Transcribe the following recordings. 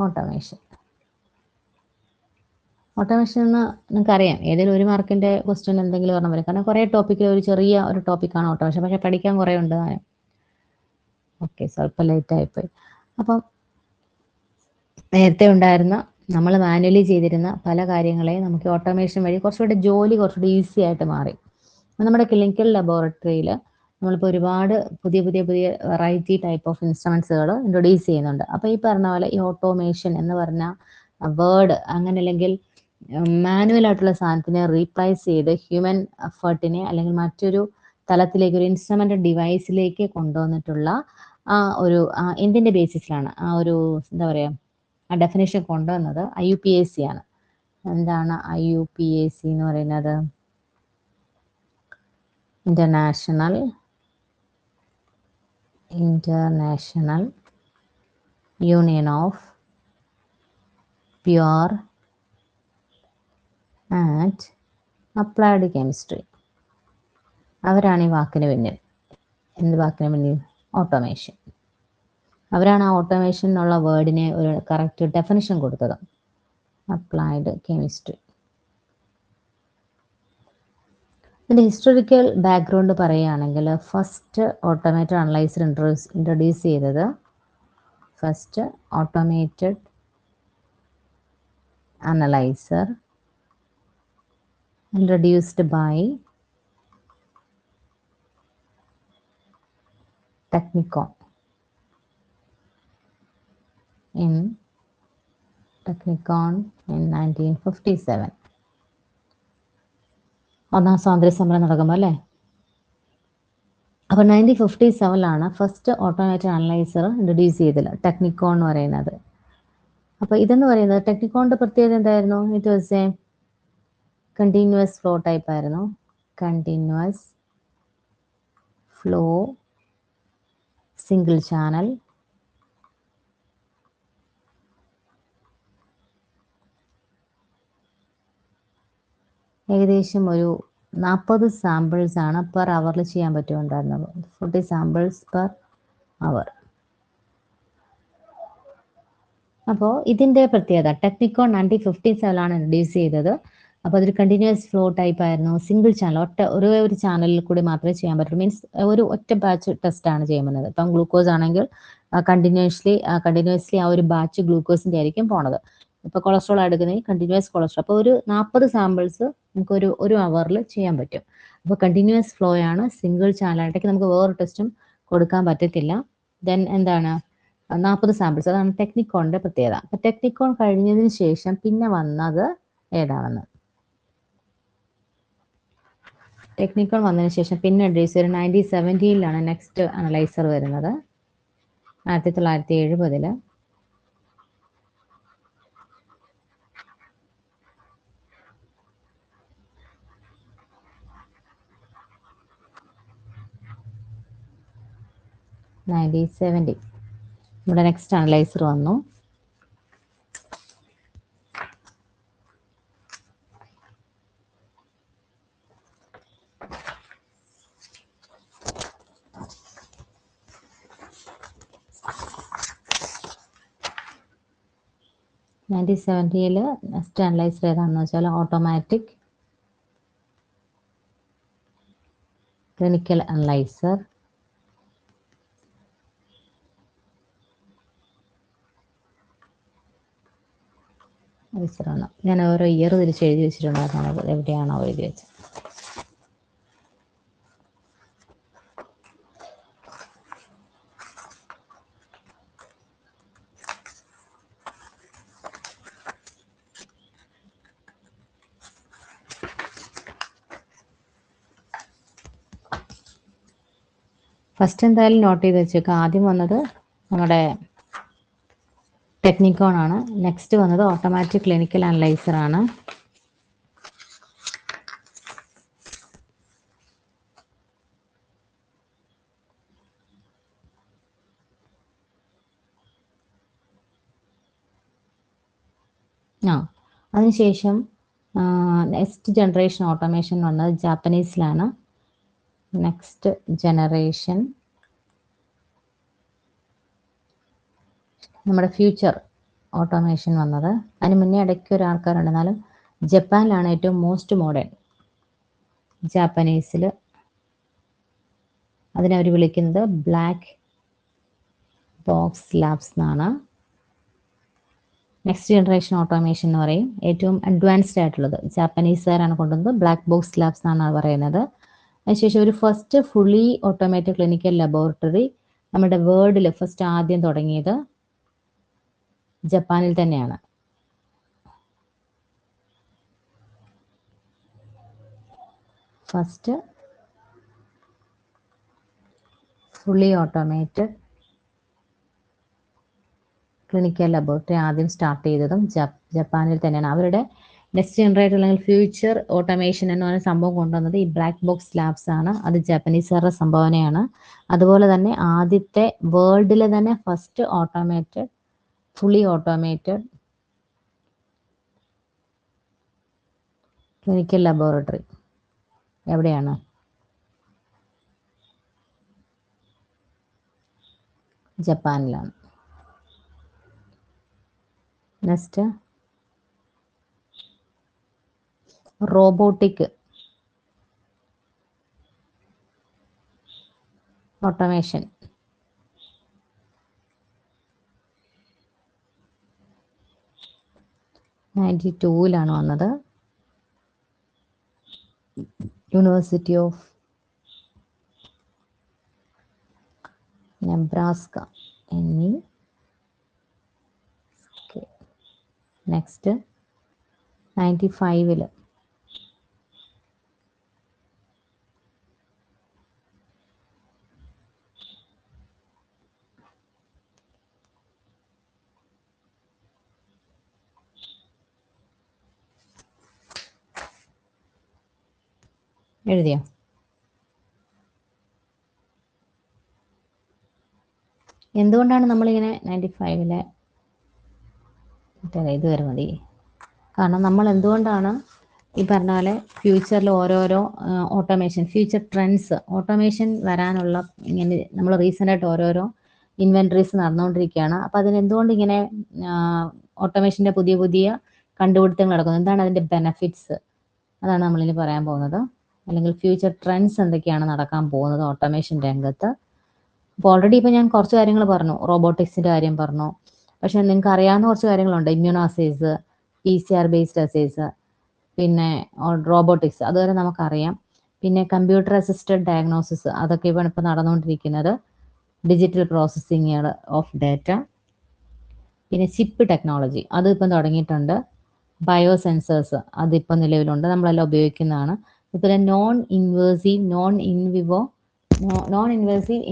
Automation. Automation എന്ന് നിങ്ങൾക്കറിയാം, ഏതെങ്കിലും ഒരു മാർക്കിൻ്റെ ക്വസ്റ്റ്യൻ എന്തെങ്കിലും പറഞ്ഞാൽ വരും. കാരണം കുറേ ടോപ്പിക്കിൽ ഒരു ചെറിയ ഒരു ടോപ്പിക്കാണ് ഓട്ടോമേഷൻ, പക്ഷേ പഠിക്കാൻ കുറേ ഉണ്ട്. ഓക്കെ, സ്വല്പം ലേറ്റായിപ്പോയി. അപ്പം നേരത്തെ ഉണ്ടായിരുന്ന നമ്മൾ മാനുവലി ചെയ്തിരുന്ന പല കാര്യങ്ങളെ നമുക്ക് ഓട്ടോമേഷൻ വഴി കുറച്ചുകൂടി ഈസി ആയിട്ട് മാറി. നമ്മുടെ ക്ലിനിക്കൽ ലബോറട്ടറിയിൽ നമ്മളിപ്പോൾ ഒരുപാട് പുതിയ വെറൈറ്റി ടൈപ്പ് ഓഫ് ഇൻസ്ട്രുമെൻസുകൾ ഇൻട്രൊഡ്യൂസ് ചെയ്യുന്നുണ്ട്. അപ്പോൾ ഈ പറഞ്ഞ പോലെ ഈ ഓട്ടോമേഷൻ എന്ന് പറഞ്ഞ വേർഡ് അങ്ങനെ അല്ലെങ്കിൽ മാനുവൽ ആയിട്ടുള്ള സാധനത്തിനെ റീപ്ലേസ് ചെയ്ത് ഹ്യൂമൻ എഫേർട്ടിനെ അല്ലെങ്കിൽ മറ്റൊരു തലത്തിലേക്ക്, ഒരു ഇൻസ്ട്രുമെൻ്റ് ഡിവൈസിലേക്ക് കൊണ്ടുവന്നിട്ടുള്ള ആ ഒരു എന്തിൻ്റെ ബേസിസിലാണ് ആ ഒരു എന്താ പറയുക ആ ഡെഫിനേഷൻ കൊണ്ടുവന്നത് IUPAC ആണ്. എന്താണ് IUPAC എന്ന് പറയുന്നത്? International union of pure and applied chemistry. അവരാണ് ഈ വാക്കിന് പിന്നിൽ. എന്ത് വാക്കിന് പിന്നിൽ? ഓട്ടോമേഷൻ. അവരാണ് ആ ഓട്ടോമേഷൻ എന്നുള്ള വേർഡിനെ ഒരു കറക്റ്റ് ഡെഫിനിഷൻ കൊടുത്തത്. Applied chemistry. ഇതിൻ്റെ ഹിസ്റ്റോറിക്കൽ ബാക്ക്ഗ്രൗണ്ട് പറയുകയാണെങ്കിൽ ഫസ്റ്റ് ഓട്ടോമേറ്റഡ് അനലൈസർ ഇൻട്രൊഡ്യൂസ് ചെയ്തത് introduced by Technicon in 1957. ഒന്നാം സ്വാതന്ത്ര്യ സമരം നടക്കുമ്പോൾ അല്ലേ? അപ്പോൾ 1957 ഫസ്റ്റ് ഓട്ടോമേറ്റഡ് അനലൈസർ ഇൻട്രൊഡ്യൂസ് ചെയ്തത് ടെക്നിക്കോൺ എന്ന് പറയുന്നത്. അപ്പോൾ ഇതെന്ന് പറയുന്നത് ടെക്നിക്കോണിൻ്റെ പ്രത്യേകത എന്തായിരുന്നു? It was A continuous flow type ആയിരുന്നു. കണ്ടിന്യൂസ് ഫ്ലോ സിംഗിൾ ചാനൽ ഏകദേശം ഒരു 40 സാമ്പിൾസ് ആണ് പെർ അവറിൽ ചെയ്യാൻ പറ്റുമുണ്ടായിരുന്നത്. 40 സാമ്പിൾസ് പെർ അവർ. അപ്പോൾ ഇതിൻ്റെ പ്രത്യേകത ടെക്നിക്കോൺ 1957 ഇൻട്രൊഡ്യൂസ് ചെയ്തത്. അപ്പോൾ അതൊരു കണ്ടിന്യൂസ് ഫ്ലോ ടൈപ്പ് ആയിരുന്നു. സിംഗിൾ ചാനൽ, ഒരു ചാനലിൽ കൂടി മാത്രമേ ചെയ്യാൻ പറ്റുള്ളൂ. മീൻസ് ഒരു ഒറ്റ ബാച്ച് ടെസ്റ്റാണ് ചെയ്യുന്നത്. ഇപ്പം ഗ്ലൂക്കോസ് ആണെങ്കിൽ കണ്ടിന്യൂസ്ലി ആ ഒരു ബാച്ച് ഗ്ലൂക്കോസിൻ്റെ ആയിരിക്കും പോണത്. ഇപ്പോൾ കൊളസ്ട്രോൾ എടുക്കുന്നത് കണ്ടിന്യൂസ് കൊളസ്ട്രോൾ. അപ്പോൾ ഒരു 40 സാമ്പിൾസ് നമുക്ക് ഒരു അവറിൽ ചെയ്യാൻ പറ്റും. അപ്പോൾ കണ്ടിന്യൂസ് ഫ്ലോ ആണ്, സിംഗിൾ ചാനലായിട്ടേക്ക് നമുക്ക് വേറെ ടെസ്റ്റും കൊടുക്കാൻ പറ്റത്തില്ല. ദെൻ എന്താണ് 40 സാമ്പിൾസ്, അതാണ് ടെക്നിക്കോണിൻ്റെ പ്രത്യേകത. അപ്പോൾ ടെക്നിക്കോൺ കഴിഞ്ഞതിന് ശേഷം പിന്നെ വന്നത് ഏതാണെന്ന്? ടെക്നിക്കോൺ വന്നതിന് ശേഷം പിന്നെ ഇൻട്രൊഡ്യൂസ് 1970 നെക്സ്റ്റ് അനലൈസർ വരുന്നത്. 1970 നമ്മുടെ നെക്സ്റ്റ് അനലൈസർ വന്നു. നെക്സ്റ്റ് അനലൈസർ ഏതാണെന്ന് വെച്ചാൽ ഓട്ടോമാറ്റിക് ക്ലിനിക്കൽ അനലൈസർ. ഞാൻ ഓരോ ഇയർ തിരിച്ച് എഴുതി വെച്ചിട്ടുണ്ടായിരുന്നു. എവിടെയാണോ എഴുതി വെച്ചത്? ഫസ്റ്റ് എന്തായാലും നോട്ട് ചെയ്ത് വെച്ചേക്കാം. ആദ്യം വന്നത് നമ്മുടെ ടെക്നിക്കോൺ ആണ്. നെക്സ്റ്റ് വന്നത് ഓട്ടോമാറ്റിക് ക്ലിനിക്കൽ അനലൈസർ ആണ്. അതിനുശേഷം നെക്സ്റ്റ് ജനറേഷൻ ഓട്ടോമേഷൻ വന്നത് ജാപ്പനീസിലാണ്. നെക്സ്റ്റ് ജനറേഷൻ നമ്മുടെ ഫ്യൂച്ചർ ഓട്ടോമേഷൻ വന്നത്. അതിന് മുന്നേ ഇടയ്ക്ക് ഒരു ആൾക്കാരുണ്ട്, എന്നാലും ജപ്പാനിലാണ് ഏറ്റവും മോസ്റ്റ് മോഡേൺ. ജാപ്പനീസിൽ അതിനവർ വിളിക്കുന്നത് ബ്ലാക്ക് ബോക്സ് ലാബ്സ് എന്നാണ്. നെക്സ്റ്റ് ജനറേഷൻ ഓട്ടോമേഷൻ എന്ന് പറയും. ഏറ്റവും അഡ്വാൻസ്ഡ് ആയിട്ടുള്ളത് ജാപ്പനീസുകാരാണ് കൊണ്ടുവന്നത്. ബ്ലാക്ക് ബോക്സ് ലാബ്സ് എന്നാണ് പറയുന്നത്. അതിനുശേഷം ഒരു first fully automated clinical laboratory നമ്മുടെ വേൾഡിൽ ഫസ്റ്റ് ആദ്യം തുടങ്ങിയത് ജപ്പാനിൽ തന്നെയാണ്. First fully automated clinical laboratory ആദ്യം സ്റ്റാർട്ട് ചെയ്തതും ജപ്പാനിൽ തന്നെയാണ്. അവരുടെ നെക്സ്റ്റ് ജനറേറ്റ് അല്ലെങ്കിൽ ഫ്യൂച്ചർ ഓട്ടോമേഷൻ എന്ന് പറയുന്ന സംഭവം കൊണ്ടുവന്നത് ഈ ബ്ലാക്ക് ബോക്സ് ലാബ്സ് ആണ്. അത് ജാപ്പനീസുകാരുടെ സംഭാവനയാണ്. അതുപോലെ തന്നെ ആദ്യത്തെ വേൾഡിലെ തന്നെ first automated fully automated clinical laboratory എവിടെയാണ്? ജപ്പാനിലാണ്. Next robotic automation. '92 വന്നത്. യൂണിവേഴ്സിറ്റി ഓഫ് നെബ്രാസ്ക എന്നീ. നെക്സ്റ്റ് 95 എഴുതിയോ? എന്തുകൊണ്ടാണ് നമ്മളിങ്ങനെ 95 ഇത് വരെ മതി. കാരണം നമ്മൾ എന്തുകൊണ്ടാണ് ഈ പറഞ്ഞ പോലെ ഫ്യൂച്ചറിൽ ഓരോരോ ഓട്ടോമേഷൻ ഫ്യൂച്ചർ ട്രെൻഡ്സ് ഓട്ടോമേഷൻ വരാനുള്ള ഇങ്ങനെ നമ്മൾ റീസെൻ്റായിട്ട് ഓരോരോ ഇൻവെൻട്രീസ് നടന്നുകൊണ്ടിരിക്കുകയാണ്. അപ്പോൾ അതിനെന്തുകൊണ്ട് ഇങ്ങനെ ഓട്ടോമേഷൻ്റെ പുതിയ പുതിയ കണ്ടുപിടുത്തങ്ങൾ നടക്കുന്നത്, എന്താണ് അതിൻ്റെ ബെനഫിറ്റ്സ്, അതാണ് നമ്മളിനി പറയാൻ പോകുന്നത്. അല്ലെങ്കിൽ ഫ്യൂച്ചർ ട്രെൻഡ്സ് എന്തൊക്കെയാണ് നടക്കാൻ പോകുന്നത് ഓട്ടോമേഷൻ രംഗത്ത്. അപ്പോൾ ഓൾറെഡി ഇപ്പോൾ ഞാൻ കുറച്ച് കാര്യങ്ങൾ പറഞ്ഞു, റോബോട്ടിക്സിൻ്റെ കാര്യം പറഞ്ഞു. പക്ഷേ നിങ്ങൾക്ക് അറിയാവുന്ന കുറച്ച് കാര്യങ്ങളുണ്ട്. ഇമ്മ്യൂണോ അസേസ്, PCR ബേസ്ഡ് അസേസ്, പിന്നെ റോബോട്ടിക്സ് അതുവരെ നമുക്കറിയാം. പിന്നെ കമ്പ്യൂട്ടർ അസിസ്റ്റഡ് ഡയഗ്നോസിസ്, അതൊക്കെ ഇപ്പോൾ നടന്നുകൊണ്ടിരിക്കുന്നത്. ഡിജിറ്റൽ പ്രോസസ്സിങ് ഓഫ് ഡാറ്റ, പിന്നെ ചിപ്പ് ടെക്നോളജി അത് ഇപ്പം തുടങ്ങിയിട്ടുണ്ട്. ബയോ സെൻസേഴ്സ് അതിപ്പോൾ നിലവിലുണ്ട്, നമ്മളെല്ലാം ഉപയോഗിക്കുന്നതാണ്. അതുപോലെ non invasive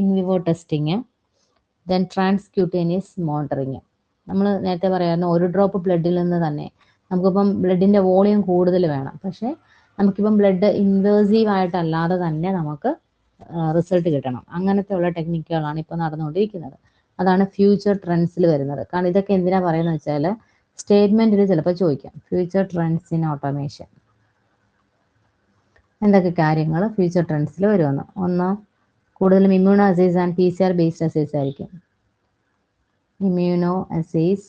in Vivo testing, then transcutaneous monitoring. നമ്മൾ നേരത്തെ പറയാമായിരുന്നു ഒരു ഡ്രോപ്പ് ബ്ലഡിൽ നിന്ന് തന്നെ നമുക്കിപ്പം ബ്ലഡിൻ്റെ വോളിയം കൂടുതൽ വേണം, പക്ഷേ നമുക്കിപ്പം ബ്ലഡ് ഇൻവേസീവ് ആയിട്ടല്ലാതെ തന്നെ നമുക്ക് റിസൾട്ട് കിട്ടണം. അങ്ങനത്തെ ഉള്ള ടെക്നിക്കുകളാണ് ഇപ്പോൾ നടന്നുകൊണ്ടിരിക്കുന്നത്. അതാണ് ഫ്യൂച്ചർ ട്രെൻഡ്സിൽ വരുന്നത്. കാരണം ഇതൊക്കെ എന്തിനാണ് പറയുന്നത് വെച്ചാൽ സ്റ്റേറ്റ്മെൻറ്റിൽ ചിലപ്പോൾ ചോദിക്കാം ഫ്യൂച്ചർ ട്രെൻഡ്സ് ഇൻ ഓട്ടോമേഷൻ എന്തൊക്കെ കാര്യങ്ങൾ ഫ്യൂച്ചർ ട്രെൻഡ്സിൽ വരുമെന്ന്. ഒന്ന്, കൂടുതലും ഇമ്മ്യൂണോ അസേസ് ആൻഡ് PCR ബേസ്ഡ് അസേസ് ആയിരിക്കും. ഇമ്മ്യൂണോ അസേസ്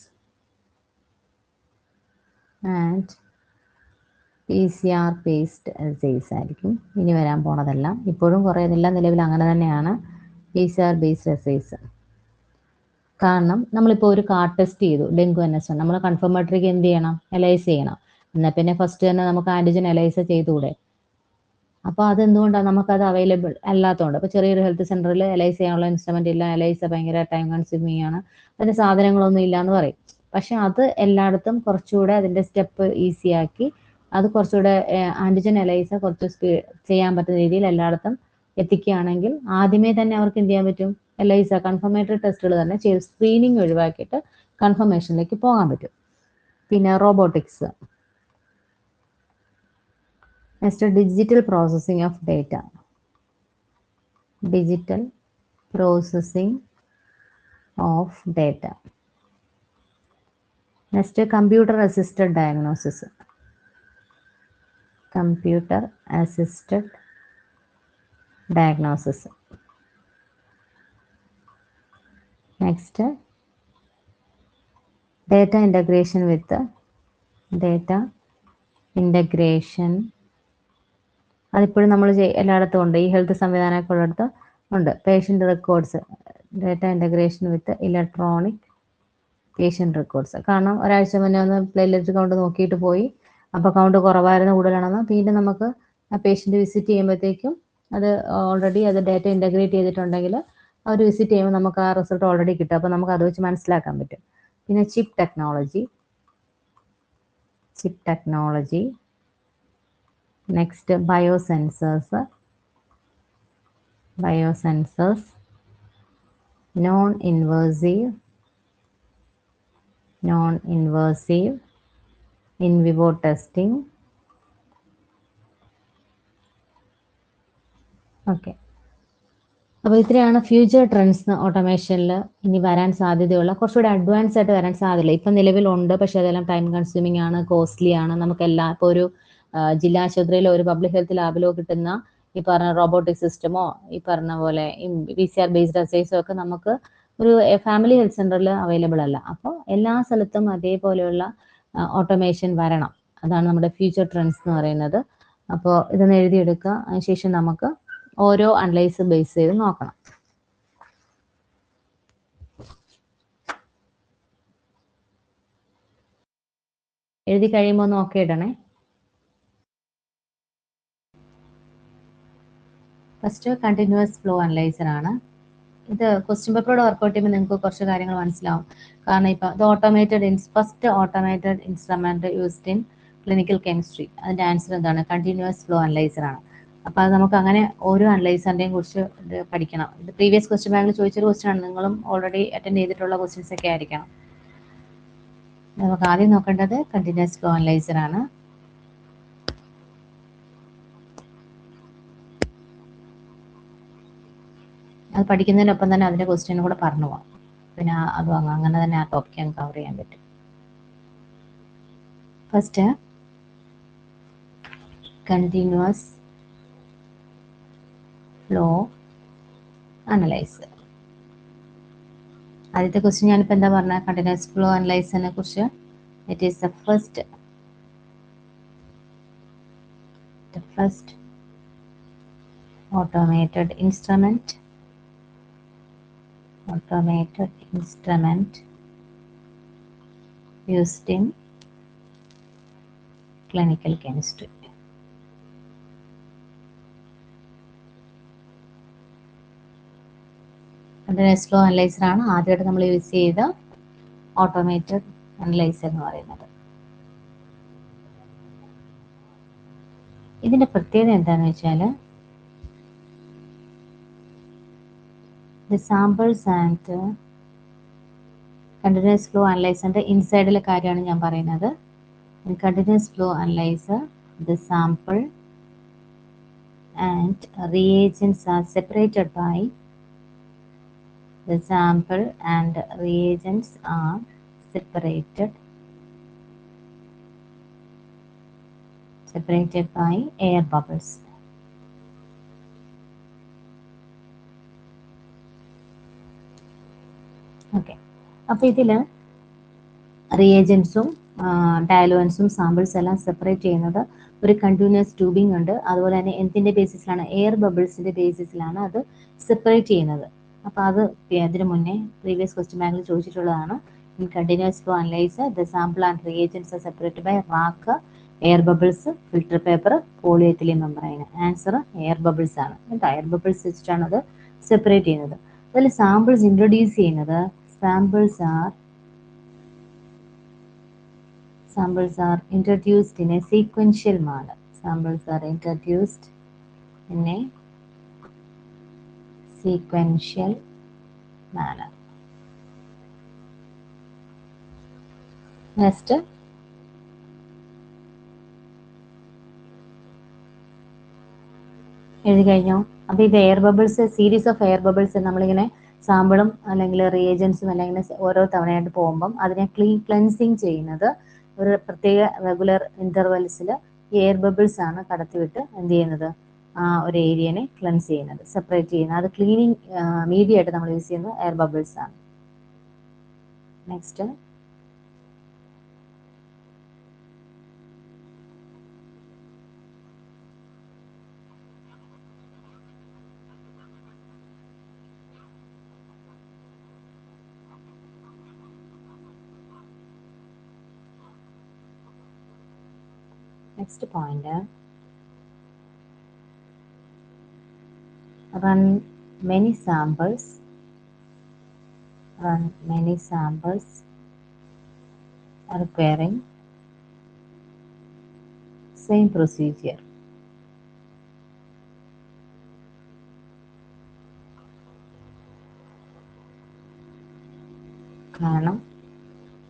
ആൻഡ് PCR ബേസ്ഡ് അസേസ് ആയിരിക്കും ഇനി വരാൻ പോണതെല്ലാം. ഇപ്പോഴും കുറേ ഇതെല്ലാം നിലവിൽ അങ്ങനെ തന്നെയാണ്, PCR ബേസ്ഡ് അസേസ്. കാരണം നമ്മളിപ്പോൾ ഒരു കാർഡ് ടെസ്റ്റ് ചെയ്തു, ഡെങ്കു NS1, നമ്മൾ കൺഫർമേറ്ററിക്ക് എന്ത് ചെയ്യണം? എലൈസ് ചെയ്യണം. എന്നാൽ പിന്നെ ഫസ്റ്റ് തന്നെ നമുക്ക് ആൻറ്റിജൻ എലൈസ് ചെയ്തുകൂടെ? അപ്പോൾ അതെന്തുകൊണ്ടാണ് നമുക്കത് അവൈലബിൾ അല്ലാത്തതുകൊണ്ട്. അപ്പോൾ ചെറിയൊരു ഹെൽത്ത് സെൻ്ററിൽ എലൈസ് ചെയ്യാനുള്ള ഇൻസ്ട്രുമെൻ്റ് ഇല്ല, എലൈസ ഭയങ്കര ടൈം കൺസ്യൂമിങ് ആണ്, അതിന് സാധനങ്ങളൊന്നും ഇല്ല എന്ന് പറയും. പക്ഷെ അത് എല്ലായിടത്തും കുറച്ചുകൂടെ അതിൻ്റെ സ്റ്റെപ്പ് ഈസിയാക്കി അത് കുറച്ചുകൂടെ ആൻറ്റിജൻ എലൈസ കുറച്ച് ചെയ്യാൻ പറ്റുന്ന രീതിയിൽ എല്ലായിടത്തും എത്തിക്കുകയാണെങ്കിൽ ആദ്യമേ തന്നെ അവർക്ക് എന്ത് ചെയ്യാൻ പറ്റും? എലൈസ കൺഫർമേറ്ററി ടെസ്റ്റുകൾ തന്നെ ചെയ്ത് സ്ക്രീനിങ് ഒഴിവാക്കിയിട്ട് കൺഫർമേഷനിലേക്ക് പോകാൻ പറ്റും. പിന്നെ robotics. Next digital processing of data. Digital processing of data. Next computer assisted diagnosis. Computer assisted diagnosis. Next data integration with data integration അതിപ്പോഴും നമ്മൾ എല്ലായിടത്തും ഉണ്ട്. ഈ ഹെൽത്ത് സംവിധാനമൊക്കെ ഉള്ളിടത്ത് ഉണ്ട്. പേഷ്യൻ്റ് റെക്കോർഡ്സ്, ഡേറ്റ ഇൻ്റഗ്രേഷൻ വിത്ത് ഇലക്ട്രോണിക് പേഷ്യൻ്റ് റെക്കോർഡ്സ്. കാരണം ഒരാഴ്ച മുന്നേ ഒന്ന് പ്ലേറ്റ്ലെറ്റ് കൗണ്ട് നോക്കിയിട്ട് പോയി, അപ്പോൾ കൗണ്ട് കുറവായിരുന്നു കൂടുതലാണെന്ന് വീണ്ടും നമുക്ക് ആ പേഷ്യൻ്റ് വിസിറ്റ് ചെയ്യുമ്പോഴത്തേക്കും അത് ഓൾറെഡി അത് ഡേറ്റ ഇൻ്റഗ്രേറ്റ് ചെയ്തിട്ടുണ്ടെങ്കിൽ അവർ വിസിറ്റ് ചെയ്യുമ്പോൾ നമുക്ക് ആ റിസൾട്ട് ഓൾറെഡി കിട്ടും. അപ്പോൾ നമുക്ക് അത് വെച്ച് മനസ്സിലാക്കാൻ പറ്റും. പിന്നെ chip technology, next biosensors, non invasive, in vivo testing. Okay, അപ്പോൾ ഇത്രയാണ് ഫ്യൂച്ചർ ട്രെൻഡ്സ് ഓട്ടോമേഷനിൽ ഇനി വരാൻ സാധ്യതയുള്ള, കുറച്ചുകൂടി അഡ്വാൻസ് ആയിട്ട് വരാൻ സാധ്യതയില്ല. ഇപ്പം നിലവിലുണ്ട്, പക്ഷേ അതെല്ലാം ടൈം കൺസ്യൂമിംഗ് ആണ്, കോസ്റ്റ്ലി ആണ്. നമുക്കെല്ലാം ഇപ്പോൾ ഒരു ജില്ലാ ആശുപത്രിയിലോ ഒരു പബ്ലിക് ഹെൽത്ത് ലാബിലോ കിട്ടുന്ന ഈ പറഞ്ഞ റോബോട്ടിക് സിസ്റ്റമോ ഈ പറഞ്ഞ പോലെ PCR ബേസ്ഡ് അസൈസോ ഒക്കെ നമുക്ക് ഒരു ഫാമിലി ഹെൽത്ത് സെൻ്ററിൽ അവൈലബിൾ അല്ല. അപ്പോൾ എല്ലാ സ്ഥലത്തും അതേപോലെയുള്ള ഓട്ടോമേഷൻ വരണം. അതാണ് നമ്മുടെ ഫ്യൂച്ചർ ട്രെൻഡ്സ് എന്ന് പറയുന്നത്. അപ്പോൾ ഇതൊന്ന് എഴുതിയെടുക്കുക. അതിനുശേഷം നമുക്ക് ഓരോ അനലൈസ് ബേസ് ചെയ്ത് നോക്കണം. എഴുതി കഴിയുമ്പോൾ ഒന്ന് ഓക്കെ ഇടണേ. ഫസ്റ്റ് കണ്ടിന്യൂസ് ഫ്ലോ അനലൈസർ ആണ്. ഇത് ക്വസ്റ്റ്യൻ പേപ്പറോട് വർക്കൗട്ട് ചെയ്യുമ്പോൾ നിങ്ങൾക്ക് കുറച്ച് കാര്യങ്ങൾ മനസ്സിലാവും. കാരണം ഇപ്പം ഇത് first automated instrument used in clinical chemistry. അതിൻ്റെ ആൻസർ എന്താണ്? കണ്ടിന്യൂസ് ഫ്ലോ അനലൈസർ ആണ്. അപ്പോൾ അത് നമുക്ക് അങ്ങനെ ഓരോ അനലൈസറിൻ്റെയും കുറിച്ച് പഠിക്കണം. ഇത് പ്രീവിയസ് ക്വസ്റ്റ്യൻ ബാങ്കിൽ ചോദിച്ചൊരു ക്വസ്റ്റ്യൻ ആണ്. നിങ്ങളും ഓൾറെഡി അറ്റൻഡ് ചെയ്തിട്ടുള്ള ക്വസ്റ്റ്യൻസ് ഒക്കെ ആയിരിക്കണം. നമുക്ക് ആദ്യം നോക്കേണ്ടത് കണ്ടിന്യൂസ് ഫ്ലോ അനലൈസർ ആണ്. അത് പഠിക്കുന്നതിനൊപ്പം തന്നെ അതിൻ്റെ ക്വസ്റ്റ്യനും കൂടെ പറഞ്ഞു പോകാം. പിന്നെ അത് അങ്ങനെ തന്നെ ആ ടോപ്പിക്ക് ഞങ്ങൾക്ക് കവർ ചെയ്യാൻ പറ്റും. First continuous flow analyser. ആദ്യത്തെ ക്വസ്റ്റ്യൻ ഞാനിപ്പോൾ എന്താ പറഞ്ഞത്? കണ്ടിന്യൂസ് ഫ്ലോ അനലൈസറിനെ കുറിച്ച്. It is the first automated instrument used in clinical chemistry. Continuous flow analyser ആണ് ആദ്യമായിട്ട് നമ്മൾ യൂസ് ചെയ്ത ഓട്ടോമേറ്റഡ് അനലൈസർ എന്ന് പറയുന്നത്. ഇതിൻ്റെ പ്രത്യേകത എന്താണെന്ന് വെച്ചാൽ the samples and continuous flow അനലൈസറിൻ്റെ ഇൻസൈഡിലെ കാര്യമാണ് ഞാൻ പറയുന്നത്. In continuous flow analyzer, the sample and reagents are separated by air bubbles. Okay, അപ്പോൾ ഇതിൽ റിയേജൻസും ഡയലുവൻസും സാമ്പിൾസ് എല്ലാം സെപ്പറേറ്റ് ചെയ്യുന്നത് ഒരു കണ്ടിന്യൂസ് ട്യൂബിംഗ് ഉണ്ട്. അതുപോലെ തന്നെ എന്തിൻ്റെ ബേസിസിലാണ്? എയർ ബബിൾസിൻ്റെ ബേസിസിലാണ് അത് സെപ്പറേറ്റ് ചെയ്യുന്നത്. അപ്പോൾ അത് അതിന് മുന്നേ പ്രീവിയസ് ക്വസ്റ്റ്യൻ ബാങ്കിൽ ചോദിച്ചിട്ടുള്ളതാണ്. In continuous flow analyser the sample and reagents are separated by rack, air bubbles, filter paper, polyethylene membrane. Answer air bubbles ആണ്. എയർ ബബിൾസ് വെച്ചിട്ടാണ് അത് സെപ്പറേറ്റ് ചെയ്യുന്നത്. അതിൽ സാമ്പിൾസ് ഇൻട്രൊഡ്യൂസ് ചെയ്യുന്നത് samples are introduced in a sequential manner. Next, എഴുതി കഴിഞ്ഞോ? അപ്പോൾ ഇത് air bubbles, series of air bubbles നമ്മളിങ്ങനെ സാമ്പിളും അല്ലെങ്കിൽ റിയേജൻസും അല്ലെങ്കിൽ ഓരോ തവണയായിട്ട് പോകുമ്പം അതിനെ ക്ലെൻസിങ് ചെയ്യുന്നത് ഒരു പ്രത്യേക റെഗുലർ ഇൻ്റർവെൽസിൽ എയർ ബബിൾസ് ആണ് കടത്തിവിട്ട് എന്ത് ചെയ്യുന്നത്? ആ ഒരു ഏരിയനെ ക്ലെൻസ് ചെയ്യുന്നത്, സെപ്പറേറ്റ് ചെയ്യുന്നത്. അത് ക്ലീനിങ് മീഡിയ ആയിട്ട് നമ്മൾ യൂസ് ചെയ്യുന്നത് എയർ ബബിൾസ് ആണ്. Next, Next point, run many samples, requiring same procedure. കാരണം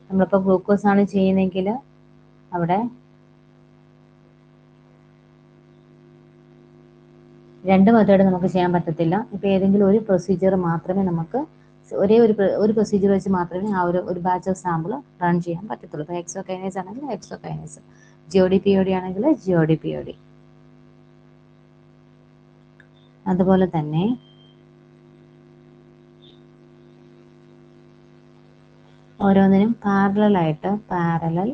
നമ്മളിപ്പോൾ ഗ്ലൂക്കോസ് ആണ് ചെയ്യുന്നതെങ്കിൽ അവിടെ രണ്ട് മെത്തേഡ് നമുക്ക് ചെയ്യാൻ പറ്റത്തില്ല. ഇപ്പോൾ ഏതെങ്കിലും ഒരു പ്രൊസീജിയർ മാത്രമേ നമുക്ക് ഒരേ ഒരു പ്രൊസീജിയർ വെച്ച് മാത്രമേ ആ ഒരു ബാച്ച് ഓഫ് സാമ്പിൾ റൺ ചെയ്യാൻ പറ്റത്തുള്ളൂ. ഇപ്പോൾ എക്സോകൈനേസ് ആണെങ്കിൽ എക്സോകൈനേസ്, GOD-POD ആണെങ്കിൽ GOD-POD. അതുപോലെ തന്നെ ഓരോന്നിനും പാരലൽ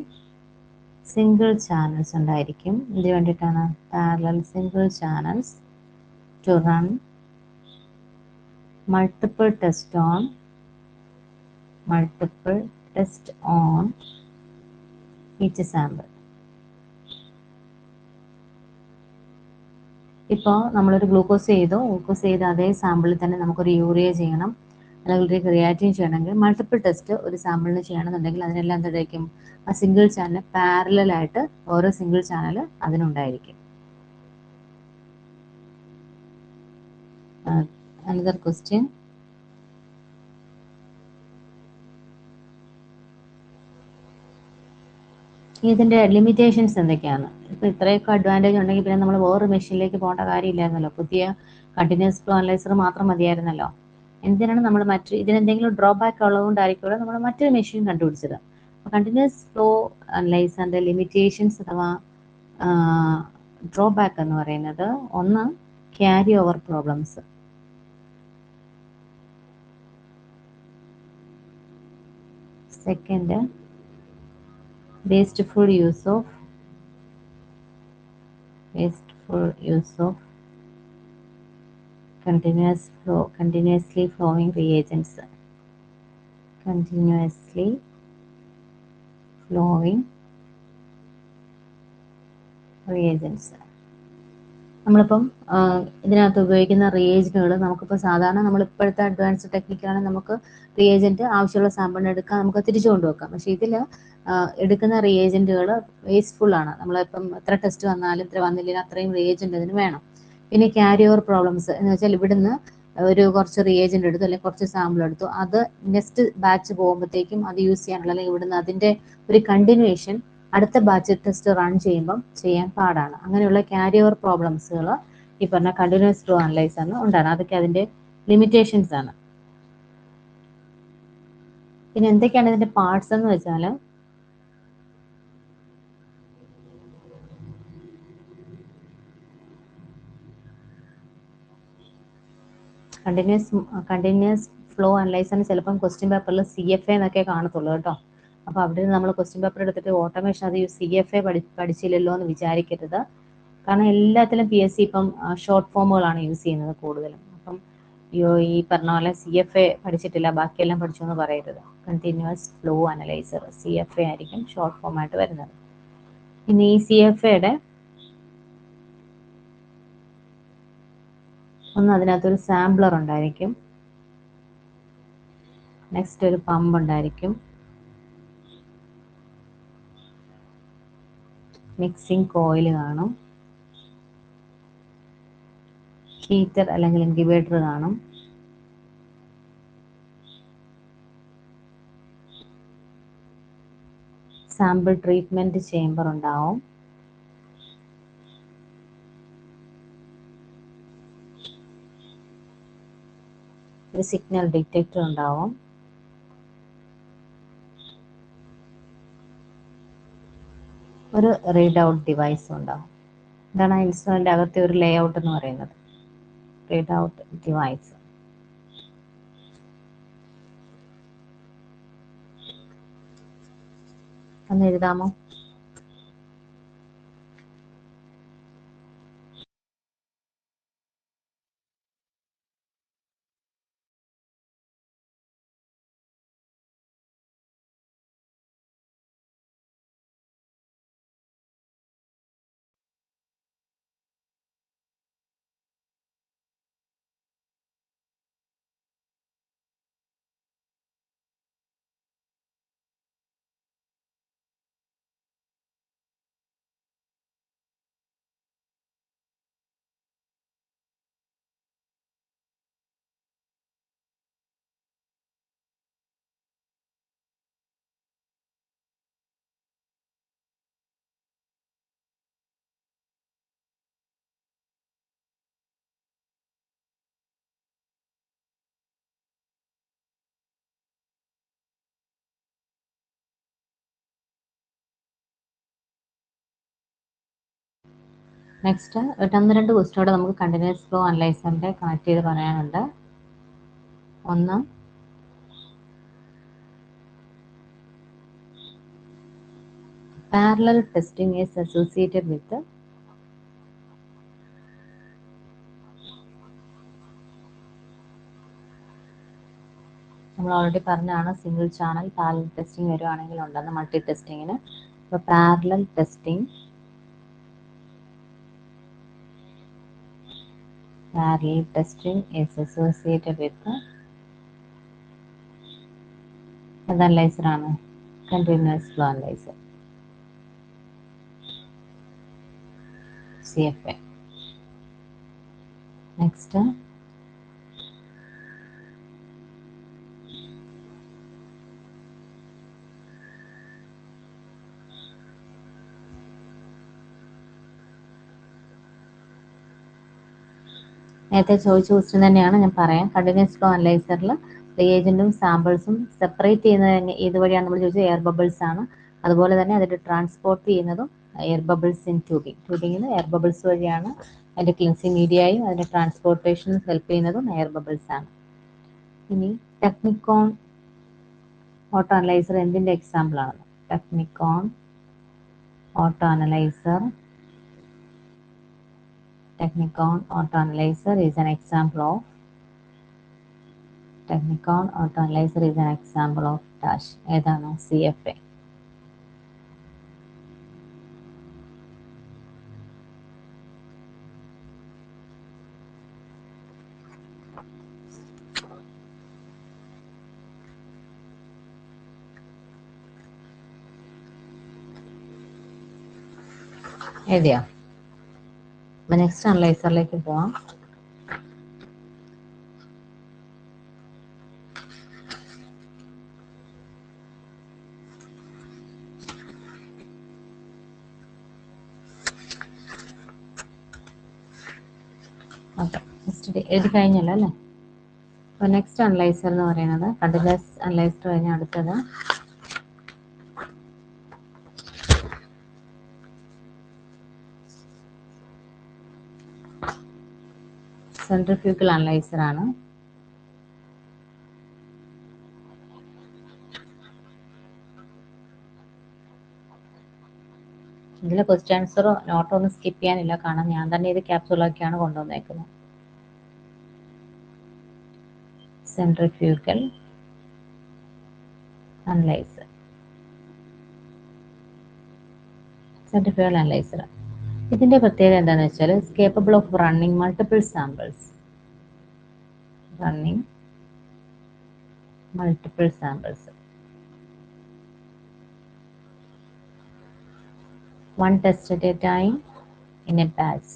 സിംഗിൾ ചാനൽസ് ഉണ്ടായിരിക്കും. ഇത് വേണ്ടിയിട്ടാണ് parallel single channels to run multiple test on each sample. ഇപ്പോൾ നമ്മളൊരു ഗ്ലൂക്കോസ് ചെയ്ത് അതേ സാമ്പിളിൽ തന്നെ നമുക്കൊരു യൂറിയ ചെയ്യണം, അല്ലെങ്കിൽ ഒരു ക്രിയാറ്റിൻ ചെയ്യണമെങ്കിൽ മൾട്ടിപ്പിൾ ടെസ്റ്റ് ഒരു സാമ്പിളിന് ചെയ്യണമെന്നുണ്ടെങ്കിൽ അതിനെല്ലാം എന്തായിരിക്കും, ആ സിംഗിൾ ചാനൽ പാരലായിട്ട് ഓരോ സിംഗിൾ ചാനൽ അതിനുണ്ടായിരിക്കും. Another question. ഇതിൻ്റെ ലിമിറ്റേഷൻസ് എന്തൊക്കെയാണ്? ഇപ്പോൾ ഇത്രയൊക്കെ അഡ്വാൻറ്റേജ് ഉണ്ടെങ്കിൽ പിന്നെ നമ്മൾ വേറൊരു മെഷീനിലേക്ക് പോകേണ്ട കാര്യമില്ലായിരുന്നല്ലോ. പുതിയ കണ്ടിന്യൂസ് ഫ്ലോ അനലൈസർ മാത്രം മതിയായിരുന്നല്ലോ. എന്തിനാണ് നമ്മൾ ഇതിനെന്തെങ്കിലും ഡ്രോബാക്ക് ഉള്ളതുകൊണ്ടായിരിക്കുമല്ലോ നമ്മൾ മറ്റൊരു മെഷീൻ കണ്ടുപിടിച്ചത്. അപ്പോൾ കണ്ടിന്യൂസ് ഫ്ലോ അനലൈസറിൻ്റെ ലിമിറ്റേഷൻസ് അഥവാ ഡ്രോബാക്ക് എന്ന് പറയുന്നത്, ഒന്ന് carry over problems. Second, wasteful use of continuously flowing reagents. നമ്മളിപ്പം ഇതിനകത്ത് ഉപയോഗിക്കുന്ന റിയേജന്റുകൾ നമുക്കിപ്പോൾ സാധാരണ നമ്മളിപ്പോഴത്തെ അഡ്വാൻസ്ഡ് ടെക്നിക്കാണെങ്കിൽ നമുക്ക് റിയേജന്റ് ആവശ്യമുള്ള സാമ്പിളിന് എടുക്കാം, നമുക്ക് തിരിച്ചു കൊണ്ടുവെക്കാം. പക്ഷേ ഇതിൽ എടുക്കുന്ന റിയേജന്റുകൾ വേസ്റ്റ്ഫുൾ ആണ്. നമ്മളിപ്പം എത്ര ടെസ്റ്റ് വന്നാലും ഇത്ര വന്നില്ലെങ്കിൽ അത്രയും റിയേജന്റ് അതിന് വേണം. പിന്നെ ക്യാരി ഓവർ പ്രോബ്ലംസ് എന്ന് വെച്ചാൽ ഇവിടുന്ന് ഒരു കുറച്ച് റിയേജന്റ് എടുത്തു അല്ലെങ്കിൽ കുറച്ച് സാമ്പിൾ എടുത്തു, അത് നെക്സ്റ്റ് ബാച്ച് പോകുമ്പോഴത്തേക്കും അത് യൂസ് ചെയ്യാനുള്ള, അല്ലെങ്കിൽ ഇവിടുന്ന് അതിൻ്റെ ഒരു കണ്ടിന്യൂവേഷൻ അടുത്ത ബാച്ച് ടെസ്റ്റ് റൺ ചെയ്യുമ്പം ചെയ്യാൻ പാടാണ്. അങ്ങനെയുള്ള ക്യാരി ഓവർ പ്രോബ്ലംസുകൾ ഈ പറഞ്ഞ കണ്ടിന്യൂസ് ഫ്ലോ അനലൈസറിന് ഉണ്ടാണ്. അതൊക്കെ അതിൻ്റെ ലിമിറ്റേഷൻസ് ആണ്. പിന്നെ എന്തൊക്കെയാണ് ഇതിൻ്റെ പാർട്സ് എന്ന് വെച്ചാൽ, കണ്ടിന്യൂസ് ഫ്ലോ അനലൈസറിന് ചിലപ്പം ക്വസ്റ്റ്യൻ പേപ്പറിൽ CFA എന്നൊക്കെ കാണത്തുള്ളൂ കേട്ടോ. അപ്പോൾ അവിടെ നമ്മൾ ക്വസ്റ്റ്യൻ പേപ്പർ എടുത്തിട്ട് ഓട്ടോമേഷൻ അത് CFA പഠിച്ചില്ലല്ലോ എന്ന് വിചാരിക്കരുത്. കാരണം എല്ലാത്തിലും PSC ഇപ്പം ഷോർട്ട് ഫോമുകളാണ് യൂസ് ചെയ്യുന്നത് കൂടുതലും. അപ്പം ഈ പറഞ്ഞ പോലെ CFA പഠിച്ചിട്ടില്ല ബാക്കിയെല്ലാം പഠിച്ചു എന്ന് പറയരുത്. കണ്ടിന്യൂസ് ഫ്ലോ അനലൈസർ CFA ആയിരിക്കും ഷോർട്ട് ഫോം ആയിട്ട് വരുന്നത്. ഇനി ഈ CFAയുടെ ഒന്ന്, അതിനകത്തൊരു സാമ്പിളർ ഉണ്ടായിരിക്കും, നെക്സ്റ്റ് ഒരു പമ്പ് ഉണ്ടായിരിക്കും, മിക്സിംഗ് കോയിൽ കാണും, ഹീറ്റർ അല്ലെങ്കിൽ ഇൻക്യുബേറ്റർ കാണും, സാമ്പിൾ ട്രീറ്റ്മെന്റ് ചേംബർ ഉണ്ടാവും, ഒരു സിഗ്നൽ ഡിറ്റക്ടർ ഉണ്ടാവും, ഒരു റീഡ് ഔട്ട് ഡിവൈസ് ഉണ്ടാവും. ഇതാണ് ആ ഇൻസ്ട്രുമെന്റ് അകത്തെ ഒരു ലേ ഔട്ട് എന്ന് പറയുന്നത്, റീഡ് ഔട്ട് ഡിവൈസ്. ഒന്ന് എഴുതാമോ? നെക്സ്റ്റ് ഒന്ന് രണ്ട് ക്വസ്റ്റ്യനോടെ നമുക്ക് കണ്ടിന്യൂസ് ഫ്ലോ അനലൈസറിന്റെ കണക്ട് ചെയ്ത് പറയാനുണ്ട്. ഒന്ന്, parallel testing is associated with നമ്മൾ ഓൾറെഡി പറഞ്ഞാണ് സിംഗിൾ ചാനൽ പാരലൽ ടെസ്റ്റിംഗ് വരുവാണെങ്കിൽ ഉണ്ടെന്ന് മൾട്ടി ടെസ്റ്റിങ്ങിന്. അപ്പോൾ parallel testing is associated with analyser ആണ് continuous flow analyser CFA. Next നേരത്തെ ചോദിച്ച ക്വസ്റ്റ്യൻ തന്നെയാണ്, ഞാൻ പറയാം. കണ്ടിന്യൂസ് ഫ്ലോ അനലൈസറിൽ റിയേജന്റും സാമ്പിൾസും സെപ്പറേറ്റ് ചെയ്യുന്നത് ഇതുവഴിയാണ് നമ്മൾ ചോദിച്ചത്, എയർ ബബിൾസ് ആണ്. അതുപോലെ തന്നെ അതിന്റെ ട്രാൻസ്പോർട്ട് ചെയ്യുന്നതും എയർ ബബിൾസ് ഇൻ ട്യൂബിങ്ങിന് എയർ ബബിൾസ് വഴിയാണ് അതിന്റെ ക്ലിൻസിങ് മീഡിയയും അതിന്റെ ട്രാൻസ്പോർട്ടേഷൻ ഹെൽപ്പ് ചെയ്യുന്നതും എയർ ബബിൾസ് ആണ്. ഇനി ടെക്നിക്കോൺ ഓട്ടോ അനലൈസർ എന്തിന്റെ എക്സാമ്പിൾ ആണ്? Technicon auto analyser is an example of dash ഏതാണ്? CFA. എഴുതിയോ? നെക്സ്റ്റ് അനലൈസറിലേക്ക് പോവാം. ഓക്കെ, എഴുതി കഴിഞ്ഞല്ലോ അല്ലേ? അപ്പോൾ നെക്സ്റ്റ് അനലൈസർ എന്ന് പറയുന്നത് കണ്ടിന്യൂസ് അനലൈസർ കഴിഞ്ഞ അടുത്തത് സെൻട്രിഫ്യൂഗൽ അനലൈസർ ആണ്. ഇതിലെ ക്വസ്റ്റ്യൻ ആൻസറോ നോട്ടോ ഒന്നും സ്കിപ്പ് ചെയ്യാനില്ല, കാരണം ഞാൻ തന്നെ ഇത് ക്യാപ്സുലാക്കിയാണ് കൊണ്ടുവന്നേക്കുന്നത്. സെൻട്രിഫ്യൂഗൽ അനലൈസർ ഇതിന്റെ പ്രത്യേകത എന്താണെന്ന് വെച്ചാൽ capable of running multiple samples. One test at a time in a batch.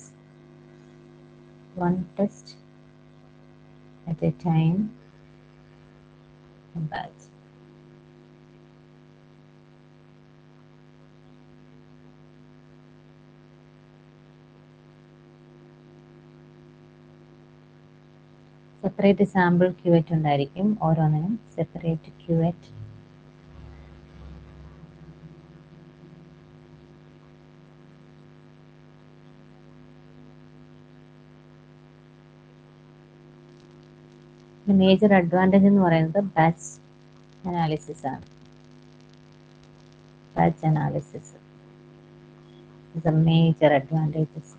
Separate sample cuvette ഉണ്ടായിരിക്കും, ഓരോന്നിനും സെപ്പറേറ്റ് ക്യൂവറ്റ്. മേജർ അഡ്വാൻറ്റേജ് എന്ന് പറയുന്നത് ബാച്ച് അനാലിസിസ് ആണ്. Batch analysis is a major advantages.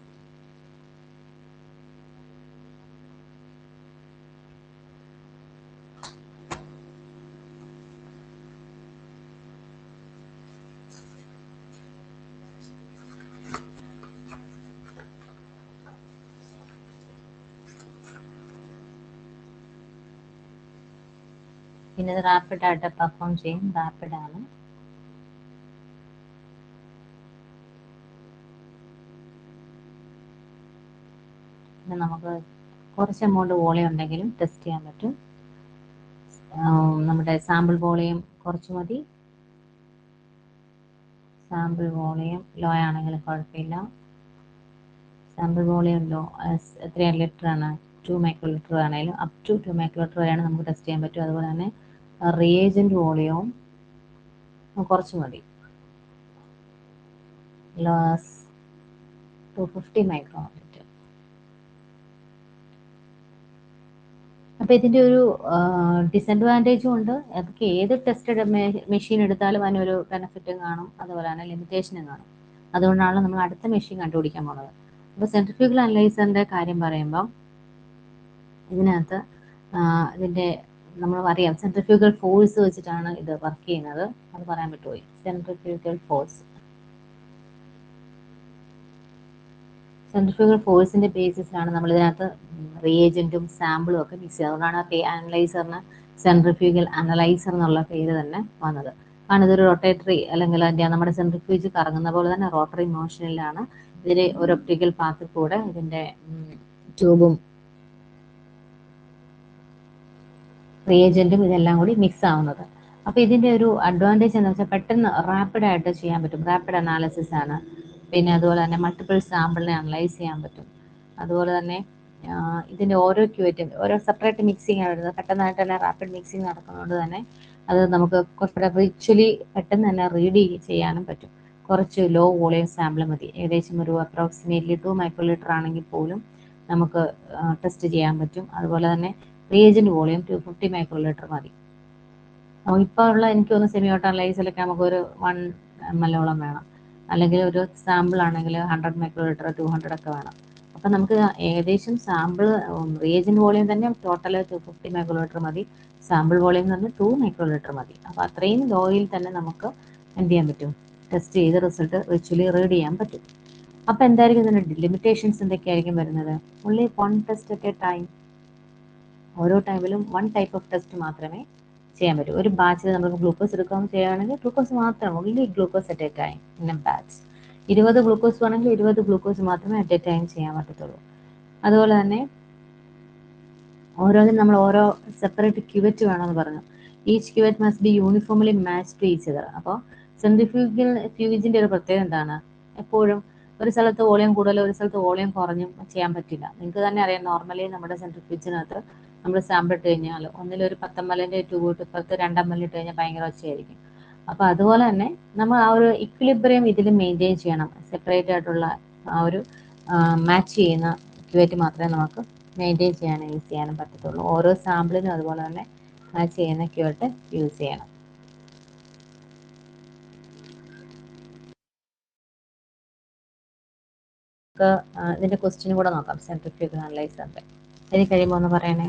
പിന്നെ റാപ്പിഡ് ആയിട്ട് പെർഫോം ചെയ്യും, റാപ്പിഡ് ആണ്. പിന്നെ നമുക്ക് കുറച്ച് എമൗണ്ട് വോളിയം ഉണ്ടെങ്കിലും ടെസ്റ്റ് ചെയ്യാൻ പറ്റും. നമ്മുടെ സാമ്പിൾ വോളിയം കുറച്ച് മതി, സാമ്പിൾ വോളിയം ലോ ആണെങ്കിലും കുഴപ്പമില്ല. സാമ്പിൾ വോളിയം ലോ എത്രയാണ് ലിറ്റർ ആണ്? 2 മൈക്രോ ലിറ്റർ ആണെങ്കിലും അപ് ടു 2 മൈക്രോ ലിറ്റർ വരെയാണ് നമുക്ക് ടെസ്റ്റ് ചെയ്യാൻ പറ്റും. അതുപോലെ തന്നെ റിയേജന്റ് വോളിയവും കുറച്ച് മതി. 250 മൈക്രോമീറ്റർ. അപ്പോൾ ഇതിൻ്റെ ഒരു ഡിസഡ്വാൻറ്റേജും ഉണ്ട്. അതൊക്കെ ഏത് ടെസ്റ്റ് മെഷീൻ എടുത്താലും അതിനൊരു ബെനിഫിറ്റും കാണും, അതുപോലെ തന്നെ ലിമിറ്റേഷനും കാണും. അതുകൊണ്ടാണ് നമ്മൾ അടുത്ത മെഷീൻ കണ്ടുപിടിക്കാൻ പോകുന്നത്. അപ്പോൾ സെൻട്രിഫ്യൂഗൽ അനലൈസറിൻ്റെ കാര്യം പറയുമ്പോൾ ഇതിനകത്ത് ഇതിൻ്റെ നമ്മൾ അറിയാം സെൻട്രിഫ്യൂഗൽ ഫോഴ്സ് വെച്ചിട്ടാണ് ഇത് വർക്ക് ചെയ്യുന്നത്. അത് പറയാൻ പറ്റുമോ? സെൻട്രിഫ്യൂഗൽ ഫോഴ്സ്, സെൻട്രിഫ്യൂഗൽ ഫോഴ്സിന്റെ ബേസിസിലാണ് നമ്മൾ ഇതിനകത്ത് റിയേജന്റും സാമ്പിളും ഒക്കെ മിക്സ് ചെയ്യുന്നത്. അതുകൊണ്ടാണ് അനലൈസറിന് സെൻട്രിഫ്യൂഗൽ അനലൈസർ എന്നുള്ള പേര് തന്നെ വന്നത്. കാരണം ഇതൊരു റൊട്ടേറ്ററി അല്ലെങ്കിൽ നമ്മുടെ സെൻട്രിഫ്യൂജ് കറങ്ങുന്ന പോലെ തന്നെ റോട്ടറി മോഷനിലാണ് ഇതിന്റെ ഒരു ഒപ്റ്റിക്കൽ പാത്തിൽ കൂടെ ഇതിന്റെ ട്യൂബും റിയേജന്റും ഇതെല്ലാം കൂടി മിക്സ് ആവുന്നത്. അപ്പോൾ ഇതിന്റെ ഒരു അഡ്വാൻറ്റേജ് എന്ന് വെച്ചാൽ പെട്ടെന്ന് റാപ്പിഡ് ആയിട്ട് ചെയ്യാൻ പറ്റും. റാപ്പിഡ് അനാലിസിസ് ആണ്. പിന്നെ അതുപോലെ തന്നെ മൾട്ടിപ്പിൾ സാമ്പിളിനെ അനലൈസ് ചെയ്യാൻ പറ്റും. അതുപോലെ തന്നെ ഇതിന്റെ ഓരോ ക്യൂറ്റും ഓരോ സെപ്പറേറ്റ് മിക്സിംഗ് ആണ് വരുന്നത്. പെട്ടെന്നായിട്ട് തന്നെ റാപ്പിഡ് മിക്സിംഗ് നടക്കുന്നതുകൊണ്ട് തന്നെ അത് നമുക്ക് കുറച്ചുകൂടെ വിച്വലി പെട്ടെന്ന് തന്നെ റീഡ് ചെയ്യാനും പറ്റും. കുറച്ച് ലോ വോളിയം സാമ്പിൾ മതി. ഏകദേശം ഒരു അപ്രോക്സിമേറ്റ്ലി 2 മൈക്രോലിറ്റർ ആണെങ്കിൽ പോലും നമുക്ക് ടെസ്റ്റ് ചെയ്യാൻ പറ്റും. അതുപോലെ തന്നെ റിയേജന്റ് വോളിയം 250 മൈക്രോലിറ്റർ മതി. ഇപ്പോൾ ഉള്ള എനിക്ക് തോന്നുന്നു സെമി ഓട്ടോ അനലൈസറിലൊക്കെ നമുക്കൊരു 1 ml വേണം. അല്ലെങ്കിൽ ഒരു സാമ്പിൾ ആണെങ്കിൽ 100 മൈക്രോലിറ്റർ 200 ഒക്കെ വേണം. അപ്പം നമുക്ക് ഏകദേശം സാമ്പിൾ റിയേജന്റ് വോളിയം തന്നെ ടോട്ടൽ 250 മൈക്രോലിറ്റർ മതി. സാമ്പിൾ വോളിയം എന്ന് പറഞ്ഞാൽ 2 മൈക്രോലിറ്റർ മതി. അപ്പോൾ അത്രയും ലോയിൽ തന്നെ നമുക്ക് എന്ത് ചെയ്യാൻ പറ്റും? ടെസ്റ്റ് ചെയ്ത് റിസൾട്ട് വിച്വലി റീഡ് ചെയ്യാൻ പറ്റും. അപ്പോൾ എന്തായിരിക്കും ഇതിൻ്റെ ലിമിറ്റേഷൻസ് എന്തൊക്കെയായിരിക്കും വരുന്നത്? Only 1 test at A time. ഓരോ ടൈമിലും 1 ടൈപ്പ് ഓഫ് ടെസ്റ്റ് മാത്രമേ ചെയ്യാൻ പറ്റും. ഒരു ബാച്ചിൽ നമുക്ക് ഗ്ലൂക്കോസ് എടുക്കാൻ ചെയ്യുകയാണെങ്കിൽ ഗ്ലൂക്കോസ് മാത്രം, only glucose at A time in A batch. 20 glucose വേണമെങ്കിൽ 20 ഗ്ലൂക്കോസ് മാത്രമേ അറ്റ് എ ടൈം ചെയ്യാൻ പറ്റത്തുള്ളൂ. അതുപോലെ തന്നെ ഓരോന്നും നമ്മൾ ഓരോ സെപ്പറേറ്റ് ക്യുവറ്റ് വേണമെന്ന് പറഞ്ഞു. Each cuvette must be uniformly match to each other. അപ്പോൾ സെൻട്രിഫ്യൂജിന്റെ ഒരു പ്രത്യേകത എന്താണ്? എപ്പോഴും ഒരു സ്ഥലത്ത് വോളിയം കൂടുതൽ ഒരു സ്ഥലത്ത് വോളിയം കുറഞ്ഞും ചെയ്യാൻ പറ്റില്ല. നിങ്ങൾക്ക് തന്നെ അറിയാം, നോർമലി നമ്മുടെ സെൻട്രിഫ്യൂജിനകത്ത് നമ്മൾ സാമ്പിൾ ഇട്ട് കഴിഞ്ഞാൽ ഒന്നിലൊരു 10 ml ട്യൂബ് ഇട്ട് ഇപ്പുറത്ത് 2 ml ഇട്ട് കഴിഞ്ഞാൽ ഭയങ്കര ഒച്ചയായിരിക്കും. അപ്പോൾ അതുപോലെ തന്നെ നമ്മൾ ആ ഒരു ഇക്വിലിബ്രിയം ഇതിൽ മെയിൻറ്റെയിൻ ചെയ്യണം. സെപ്പറേറ്റ് ആയിട്ടുള്ള ആ ഒരു മാച്ച് ചെയ്യുന്ന ക്യുവറ്റ് മാത്രമേ നമുക്ക് മെയിൻറ്റെയിൻ ചെയ്യാനും യൂസ് ചെയ്യാനും പറ്റത്തുള്ളൂ. ഓരോ സാമ്പിളിനും അതുപോലെ തന്നെ മാച്ച് ചെയ്യുന്ന ക്യുവറ്റ് യൂസ് ചെയ്യണം. ഇതിന്റെ ക്വസ്റ്റ്യൻ കൂടെ നോക്കാം. സെൻട്രിഫ്യൂഗൽ അനലൈസറിന്റെ അതിന് കഴിയുമ്പോൾ ഒന്ന് പറയണേ.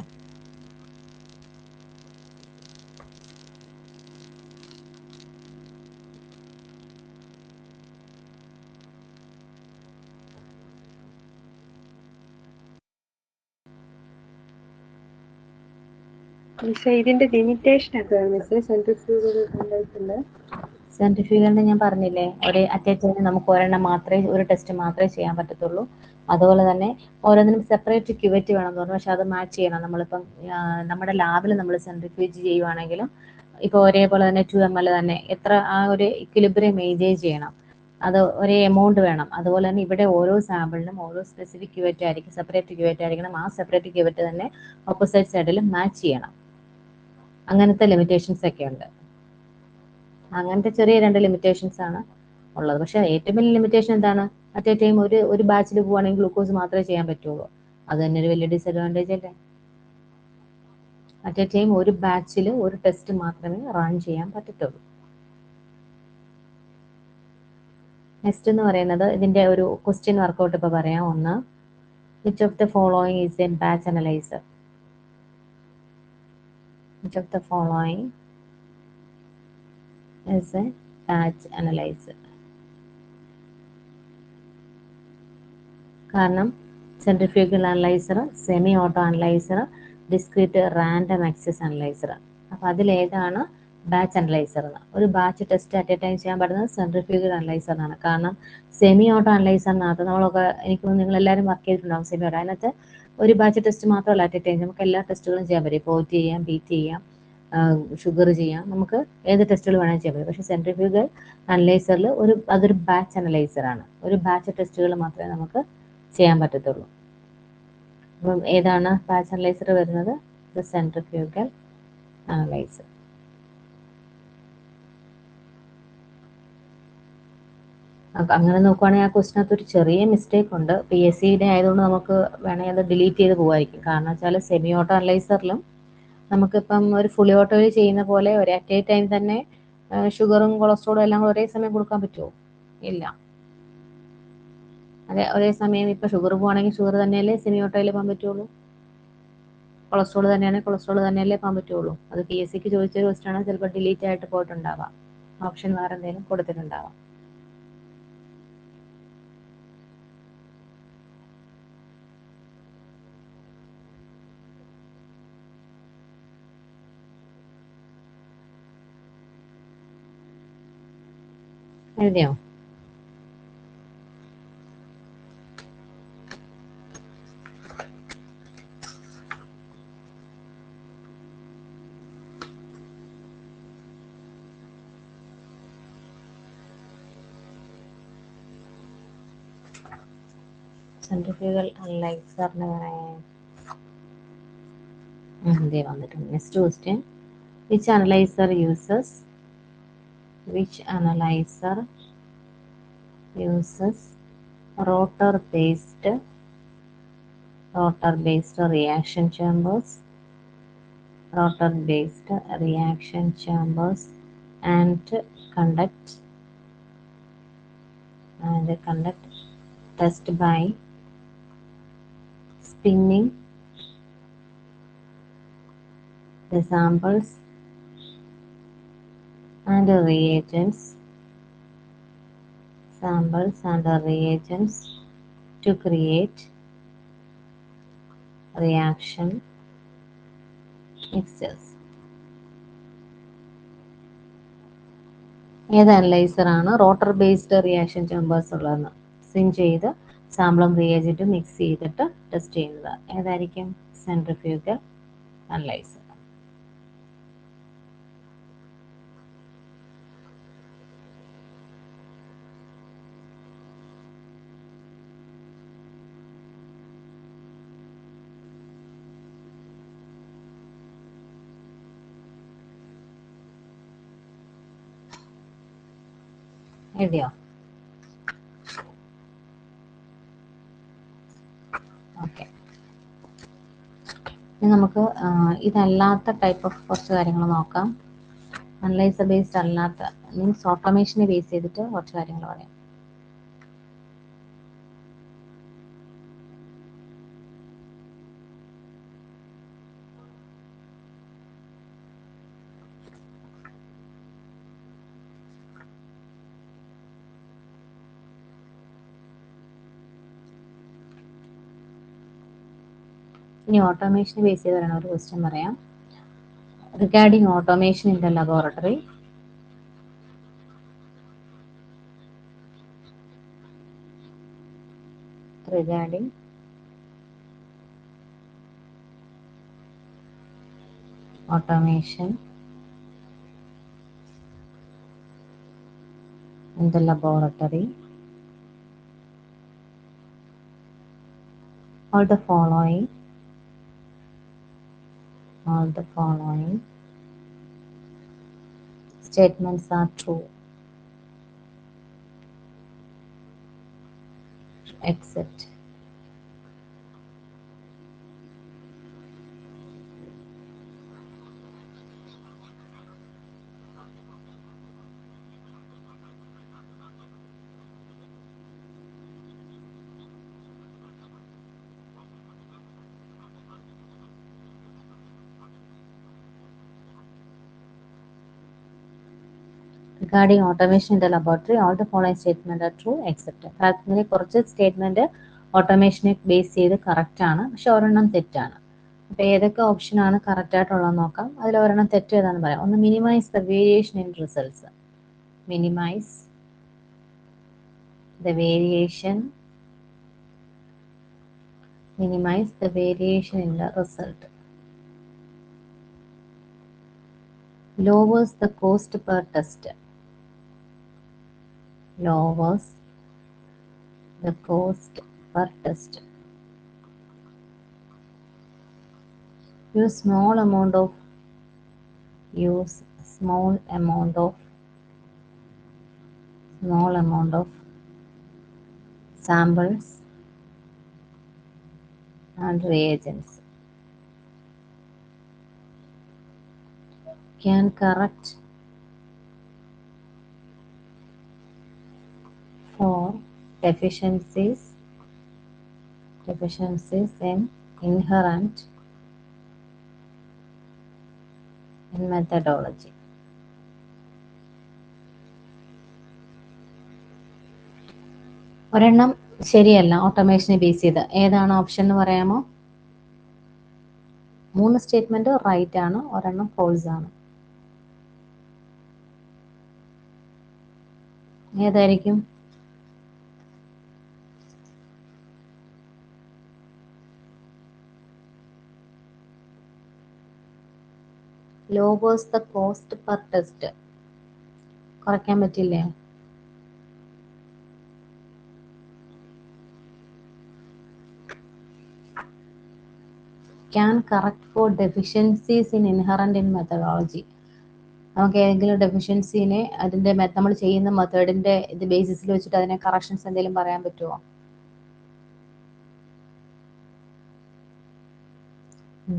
ഇതിന്റെ ലിമിറ്റേഷൻ ഒക്കെ സെൻട്രിഫ്യൂഗലിന് ഞാൻ പറഞ്ഞില്ലേ, ഒരു അറ്റ് എ ടൈം നമുക്ക് ഒരെണ്ണം മാത്രമേ, ഒരു ടെസ്റ്റ് മാത്രമേ ചെയ്യാൻ പറ്റത്തുള്ളൂ. അതുപോലെ തന്നെ ഓരോന്നിനും സെപ്പറേറ്റ് ക്യുവറ്റ് വേണമെന്ന് പറഞ്ഞു. പക്ഷെ അത് മാച്ച് ചെയ്യണം. നമ്മളിപ്പം നമ്മുടെ ലാബിൽ നമ്മൾ സെൻട്രിഫ്യൂജ് ചെയ്യുവാണെങ്കിലും ഇപ്പോൾ ഒരേപോലെ തന്നെ 2 ml തന്നെ എത്ര ആ ഒരു ഇക്വിലിബ്രിയം മെയിൻറ്റെയിൻ ചെയ്യണം. അത് ഒരേ എമൗണ്ട് വേണം. അതുപോലെ തന്നെ ഇവിടെ ഓരോ സാമ്പിളിനും ഓരോ സ്പെസിഫിക് ക്യുവറ്റ് ആയിരിക്കും, സെപ്പറേറ്റ് ക്യുവറ്റ് ആയിരിക്കണം. ആ സെപ്പറേറ്റ് ക്യുവറ്റ് തന്നെ ഓപ്പോസിറ്റ് സൈഡിൽ മാച്ച് ചെയ്യണം. അങ്ങനത്തെ ലിമിറ്റേഷൻസ് ഒക്കെ ഉണ്ട്. അങ്ങനത്തെ ചെറിയ 2 ലിമിറ്റേഷൻസ് ആണ് ഉള്ളത്. പക്ഷെ ഏറ്റവും വലിയ ലിമിറ്റേഷൻ എന്താണ്? അറ്റ് എ ടൈം ഒരു ബാച്ചിൽ പോവുകയാണെങ്കിൽ ഗ്ലൂക്കോസ് മാത്രമേ ചെയ്യാൻ പറ്റുള്ളൂ. അത് തന്നെ ഒരു വലിയ ഡിസഡ്വാൻറ്റേജ് അല്ലേ? അറ്റ് എ ടൈം ഒരു ബാച്ചിൽ ഒരു ടെസ്റ്റ് മാത്രമേ റൺ ചെയ്യാൻ പറ്റത്തുള്ളൂ. നെക്സ്റ്റ് എന്ന് പറയുന്നത് ഇതിന്റെ ഒരു ക്വസ്റ്റ്യൻ വർക്കൗട്ട് ഇപ്പോൾ പറയാം. ഒന്ന്, which of the following is A batch analyser? Which of the following is a batch analyzer? കാരണം centrifugal analyser, semi auto analyser, discrete random access analyser. അപ്പോൾ അതിലേതാണ് ബാച്ച് അനലൈസർ എന്ന്? ഒരു batch test at A time ചെയ്യാൻ പറ്റുന്നത് centrifugal അനലൈസറിനാണ്. കാരണം semi auto അനലൈസറിനകത്ത് നമ്മളൊക്കെ, എനിക്ക് നിങ്ങൾ എല്ലാവരും വർക്ക് ചെയ്തിട്ടുണ്ടാകും സെമി ഓട്ടോ. അതിനകത്ത് ഒരു ബാച്ച് ടെസ്റ്റ് മാത്രമല്ല അറ്റ് എ ടൈം നമുക്ക് എല്ലാ ടെസ്റ്റുകളും ചെയ്യാൻ പറ്റും. പോറ്റ് ചെയ്യാം, ബീറ്റ് ചെയ്യാം, ഷുഗർ ചെയ്യാം, നമുക്ക് ഏത് ടെസ്റ്റുകൾ വേണമെങ്കിൽ ചെയ്യാൻ പറ്റും. പക്ഷേ സെൻട്രിഫ്യൂഗൽ അനലൈസറിൽ അതൊരു ബാച്ച് അനലൈസറാണ്. ഒരു ബാച്ച് ടെസ്റ്റുകൾ മാത്രമേ നമുക്ക് ചെയ്യാൻ പറ്റത്തുള്ളൂ. അപ്പം ഏതാണ് ബാച്ച് അനലൈസർ വരുന്നത്? Centrifugal analyser. അങ്ങനെ നോക്കുവാണെങ്കിൽ ആ ക്വസ്റ്റിനകത്ത് ഒരു ചെറിയ മിസ്റ്റേക്ക് ഉണ്ട്. PSCയുടെ ആയതുകൊണ്ട് നമുക്ക് വേണമെങ്കിൽ അത് ഡിലീറ്റ് ചെയ്ത് പോകുമായിരിക്കും. കാരണം വെച്ചാൽ സെമി ഓട്ടോ അനലൈസറിലും നമുക്കിപ്പം ഒരു ഫുള്ളി ഓട്ടോയിൽ ചെയ്യുന്ന പോലെ ഒരു അറ്റ് എ ടൈം തന്നെ ഷുഗറും കൊളസ്ട്രോളും എല്ലാം കൂടെ ഒരേ സമയം കൊടുക്കാൻ പറ്റുമോ? ഇല്ല. അതെ, ഒരേ സമയം ഇപ്പം ഷുഗർ പോവാണെങ്കിൽ ഷുഗർ തന്നെയല്ലേ സെമി ഓട്ടോയിൽ പോകാൻ പറ്റുള്ളൂ. കൊളസ്ട്രോൾ തന്നെയാണെങ്കിൽ കൊളസ്ട്രോൾ തന്നെയല്ലേ പോകാൻ പറ്റുള്ളൂ. അത് PSCക്ക് ചോദിച്ചൊരു ക്വസ്റ്റ്യൻ ആണ്, ചിലപ്പോൾ ഡിലീറ്റ് ആയിട്ട് പോയിട്ടുണ്ടാവാം, ഓപ്ഷൻ വേറെ എന്തെങ്കിലും കൊടുത്തിട്ടുണ്ടാവാം. എഴുതിയോ? സെൻട്രിഫ്യൂഗൽ അനലൈസറിന് ഇതേ വന്നിട്ടുണ്ട്. Next question, which analyser uses rotor based reaction chambers and conduct test by spinning the samples and reagents to create reaction mixtures. ഏത് അനലൈസർ ആണ് റോട്ടർ ബേസ്ഡ് റിയാക്ഷൻ ചേമ്പേഴ്സ് ഉള്ളതെന്ന് സ്പിൻ ചെയ്ത് സാമ്പിളും റിയേജന്റും മിക്സ് ചെയ്തിട്ട് ടെസ്റ്റ് ചെയ്യുന്നത് ഏതായിരിക്കും? Centrifugal analyser. എഴുതിയോ? Okay. ഇനി നമുക്ക് ഇതല്ലാത്ത ടൈപ്പ് ഓഫ് കുറച്ച് കാര്യങ്ങൾ നോക്കാം. അനലൈസർ ബേസ്ഡ് അല്ലാത്ത മീൻസ് ഓട്ടോമേഷനെ ബേസ് ചെയ്തിട്ട് കുറച്ച് കാര്യങ്ങൾ പറയാം. ഇനി ഓട്ടോമേഷനെ ബേസ് ചെയ്ത് പറയുന്ന ഒരു ക്വസ്റ്റ്യൻ പറയാം. Regarding automation in the laboratory, all the following statements are true except regarding automation in the laboratory, all the following statements are true except. ഇതിനെ കുറച്ച് സ്റ്റേറ്റ്മെന്റ് ഓട്ടോമേഷനെ ബേസ് ചെയ്ത് കറക്റ്റ് ആണ്, പക്ഷെ ഒരെണ്ണം തെറ്റാണ്. അപ്പൊ ഏതൊക്കെ ഓപ്ഷൻ ആണ് കറക്റ്റ് ആയിട്ടുള്ളത് നോക്കാം. അതിൽ ഒരെണ്ണം തെറ്റ് ഏതാണെന്ന് പറയാം. ഒന്ന്, minimise the variation in results. Minimise the variation in the result. Lowers the cost per test. Use small amount of samples and reagents can correct for deficiencies in inherent in methodology. ഒരെണ്ണം ശരിയല്ല ഓട്ടോമേഷനെ base ചെയ്ത്. ഏതാണ് option എന്ന് പറയാമോ? 3 statement right ആണ്, ഒരെണ്ണം false ആണ്. ഏതായിരിക്കും? lowers the cost per test. കുറയ്ക്കാൻ പറ്റില്ലേ? can correct for deficiencies in inherent in methodology. നമുക്ക് ഏതെങ്കിലും ഡെഫിഷ്യൻസിനെ അതിന്റെ നമ്മൾ ചെയ്യുന്ന മെത്തേഡിന്റെ ഇത് ബേസിസിൽ വെച്ചിട്ട് അതിനെ കറക്ഷൻസ് എന്തെങ്കിലും പറയാൻ പറ്റുമോ?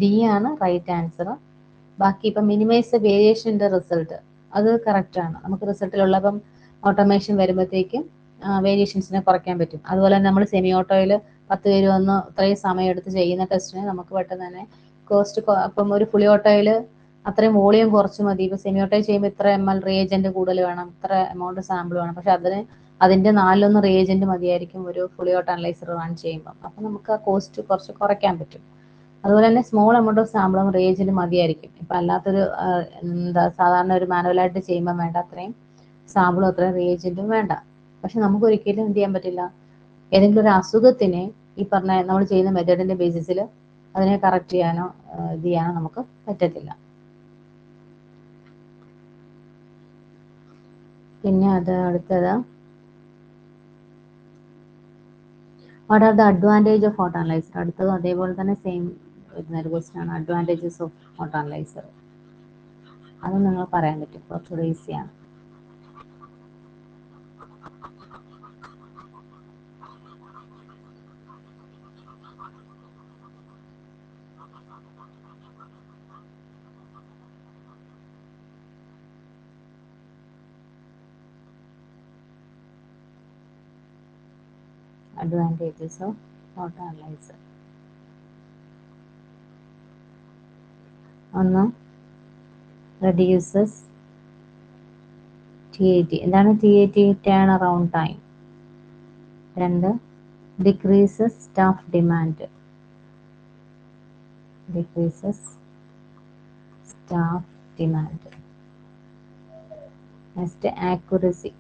ഡി ആണ് റൈറ്റ് ആൻസർ. ബാക്കി ഇപ്പം minimize the variation in the result, അത് കറക്റ്റ് ആണ്. നമുക്ക് റിസൾട്ടിലുള്ളപ്പം ഓട്ടോമേഷൻ വരുമ്പോഴത്തേക്കും വേരിയേഷൻസിനെ കുറയ്ക്കാൻ പറ്റും. അതുപോലെ തന്നെ നമ്മൾ സെമി ഓട്ടോയിൽ 10 പേര് വന്ന് ഇത്രയും സമയം എടുത്ത് ചെയ്യുന്ന ടെസ്റ്റിനെ നമുക്ക് പെട്ടെന്ന് തന്നെ കോസ്റ്റ്, അപ്പം ഒരു ഫുള്ളി ഓട്ടോയിൽ അത്രയും വോളിയം കുറച്ച് മതി. ഇപ്പം സെമി ഓട്ടോയിൽ ചെയ്യുമ്പോൾ ഇത്ര ml റിയേജന്റ് കൂടുതൽ വേണം, ഇത്ര എമൗണ്ട് സാമ്പിൾ വേണം. പക്ഷെ അതിന്റെ 4 റിയേജന്റ് മതിയായിരിക്കും ഒരു ഫുള്ളി ഓട്ടോ അനലൈസർ റൺ ചെയ്യുമ്പോൾ. അപ്പം നമുക്ക് ആ കോസ്റ്റ് കുറച്ച് കുറയ്ക്കാൻ പറ്റും. അതുപോലെ തന്നെ സ്മോൾ എമൗണ്ട് ഓഫ് സാമ്പിളും റിയേജന്റ് മതിയായിരിക്കും. ഇപ്പം അല്ലാത്തൊരു സാധാരണ ഒരു മാനുവലായിട്ട് ചെയ്യുമ്പോൾ വേണ്ട അത്രയും സാമ്പിളും അത്രയും റിയേജന്റും വേണ്ട. പക്ഷെ നമുക്ക് ഒരിക്കലും എന്ത് ചെയ്യാൻ പറ്റില്ല, ഏതെങ്കിലും ഒരു അസുഖത്തിനെ ഈ പറഞ്ഞ നമ്മൾ ചെയ്യുന്ന മെത്തേഡിന്റെ ബേസിസിൽ അതിനെ കറക്റ്റ് ചെയ്യാനോ ഇത് ചെയ്യാനോ നമുക്ക് പറ്റത്തില്ല. പിന്നെ അടുത്തത് what are the advantage of auto analyser. അടുത്തത് അതേപോലെ തന്നെ സെയിം വരുന്നൊരു ക്വസ്റ്റ്യൻ ആണ്, അഡ്വാൻറ്റേജസ് ഓഫ് ഓട്ടോ അനലൈസർ. അത് നിങ്ങൾ പറയാൻ പറ്റും, കുറച്ചുകൂടെ ഈസിയാണ്. Advantages of auto analyser. ഒന്ന്, reduces TAT. എന്താണ് TAT? Turn around time. 2, decreases staff demand. Decreases staff demand. Next, accuracy.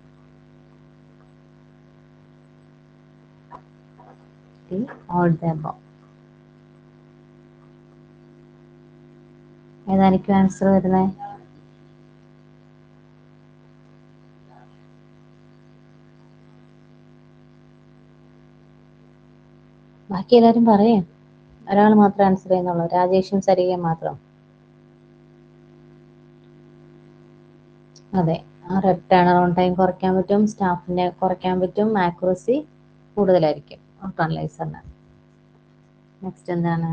All the above. ഏതായിരിക്കും ആൻസർ വരുന്നത്? ബാക്കി എല്ലാവരും പറയേ, ഒരാൾ മാത്രം ആൻസർ ചെയ്യുന്നുള്ളൂ, രാജേഷും സരികയും മാത്രം. അതെ, ടേൺ അറൗണ്ട് ടൈം കുറയ്ക്കാൻ പറ്റും, സ്റ്റാഫിനെ കുറയ്ക്കാൻ പറ്റും, ആക്യുറസി കൂടുതലായിരിക്കും ഓട്ടോ അനലൈസറിന്. നെക്സ്റ്റ് എന്താണ്?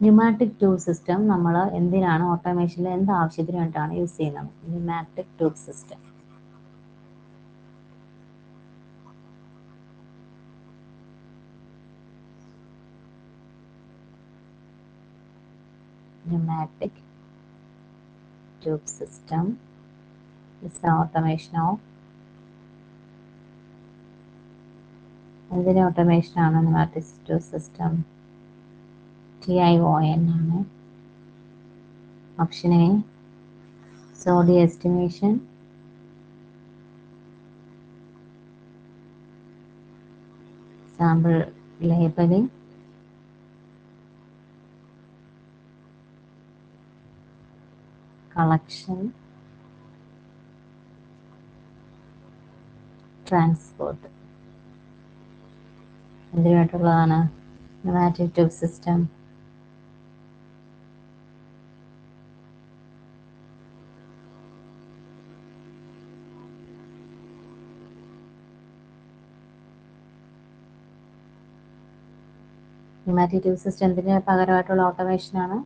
ന്യൂമാറ്റിക് ട്യൂബ് സിസ്റ്റം നമ്മൾ എന്തിനാണ് ഓട്ടോമേഷനിൽ എന്ത് ആവശ്യത്തിന് വേണ്ടിയിട്ടാണ് യൂസ് ചെയ്യുന്നത്? Pneumatic tube system. Pneumatic tube system is the automation of എന്തിന്റെ ഓട്ടോമേഷൻ ആണ് ന്യൂമാറ്റിക് ട്യൂബ് സിസ്റ്റം? TION ആണ്. ഓപ്ഷൻ എ സോഡി estimation, sample labelling, collection, transport. എന്തിനായിട്ടുള്ളതാണ് pneumatic tube system? Pneumatic tool system എന്തിന് പകരമായിട്ടുള്ള ഓട്ടോമേഷനാണ്?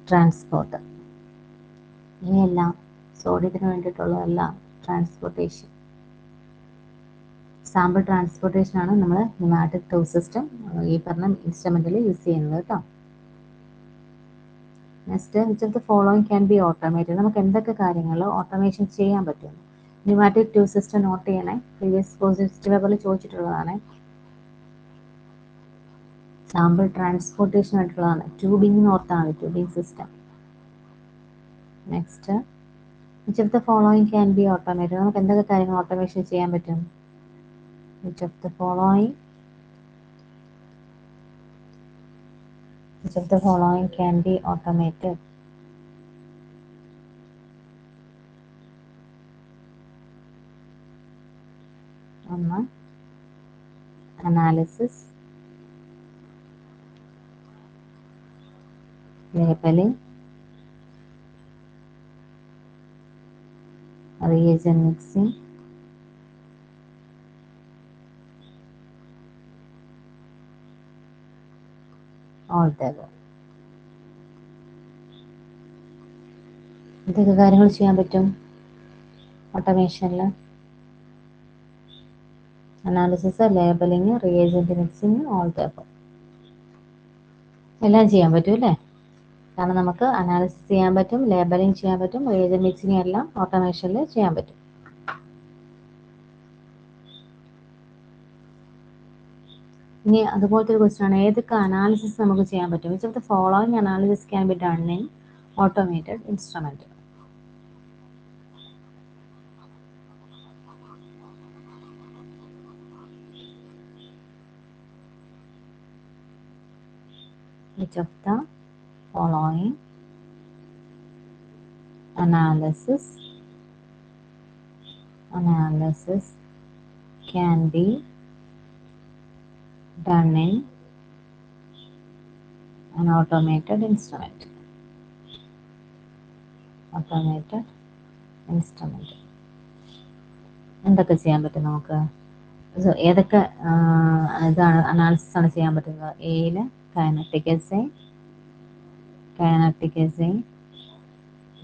ട്രാൻസ്പോർട്ട്. ഇനിയെല്ലാം സോഡിയത്തിന് വേണ്ടിയിട്ടുള്ളതെല്ലാം ട്രാൻസ്പോർട്ടേഷൻ. സാമ്പിൾ ട്രാൻസ്പോർട്ടേഷനാണ് നമ്മൾ ന്യൂമാറ്റിക് ടൂൾ സിസ്റ്റം ഈ പറഞ്ഞ ഇൻസ്ട്രുമെന്റിൽ യൂസ് ചെയ്യുന്നത് കേട്ടോ. Next, which of the following can be automated. നമുക്ക് എന്തൊക്കെ കാര്യങ്ങൾ ഓട്ടോമേഷൻ ചെയ്യാൻ പറ്റും? ന്യൂമാറ്റിക് ടൂൾ സിസ്റ്റം നോട്ട് ചെയ്യണേ, പ്രീവിയസ് പോസിറ്റീവ് പേപ്പറിൽ ചോദിച്ചിട്ടുള്ളതാണ്. സാമ്പിൾ ട്രാൻസ്പോർട്ടേഷൻ ആയിട്ടുള്ളതാണ്. ട്യൂബിംഗ് ഓർത്താണ്, tubing system. Next, which of the following can be automated. നമുക്ക് എന്തൊക്കെ കാര്യങ്ങൾ ഓട്ടോമേഷൻ ചെയ്യാൻ പറ്റും? Which of the following can be automated? ഒന്ന്, analysis, labelling, reagent mixing, all the above. ഇതൊക്കെ കാര്യങ്ങൾ ചെയ്യാൻ പറ്റും ഓട്ടോമേഷനിൽ. Analysis, labelling, reagent mixing, all the above. എല്ലാം ചെയ്യാൻ പറ്റും അല്ലേ? കാരണം നമുക്ക് അനാലിസിസ് ചെയ്യാൻ പറ്റും, ലേബലിംഗ് ചെയ്യാൻ പറ്റും, റിയേജന്റ് മിക്സിങ് എല്ലാം ഓട്ടോമേഷനിൽ ചെയ്യാൻ പറ്റും. ഇനി അതുപോലത്തെ ഒരു ക്വസ്റ്റ്യൻ ആണ്, ഏതൊക്കെ അനാലിസിസ് നമുക്ക് ചെയ്യാൻ പറ്റും? Which of the following analysis can be done in automated instrument? Which of the following analysis can be done in an automated instrument? എന്തൊക്കെ ചെയ്യാൻ പറ്റും നമുക്ക്? ഏതൊക്കെ ഇതാണ് അനാലിസിസ് ആണ് ചെയ്യാൻ പറ്റുന്നത്? എയില് കൈനറ്റിക് അസേ,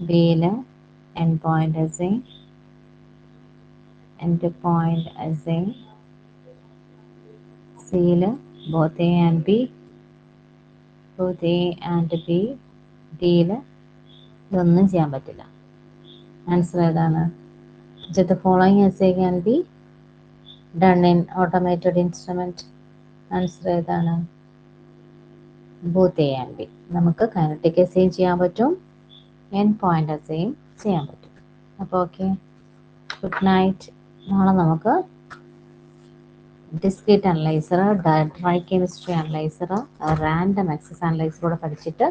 ബിയില് എൻഡ് പോയിന്റ് അസേ, സിയില് both A and B, ഡിയില് ഇതൊന്നും ചെയ്യാൻ പറ്റില്ല. ആൻസർ ഏതാണ്? Which of the following assay can be done in automated instrument? Answer ഏതാണ്? both A and B. നമുക്ക് കൈനറ്റിക് അസേയും ചെയ്യാൻ പറ്റും, എൻഡ് പോയിന്റ് അസേയും ചെയ്യാൻ പറ്റും. അപ്പോൾ ഓക്കെ, ഗുഡ് നൈറ്റ്. നാളെ നമുക്ക് discrete analyser, dry chemistry analyser, random access അനലൈസറോടെ പഠിച്ചിട്ട്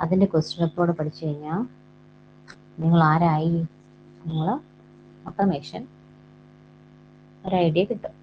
അതിൻ്റെ ക്വസ്റ്റ്യൻ പേപ്പറോടെ പഠിച്ചു കഴിഞ്ഞാൽ നിങ്ങൾ ആരായി? നിങ്ങൾ ഓട്ടോമേഷൻ ഒരു ഐഡിയ കിട്ടും.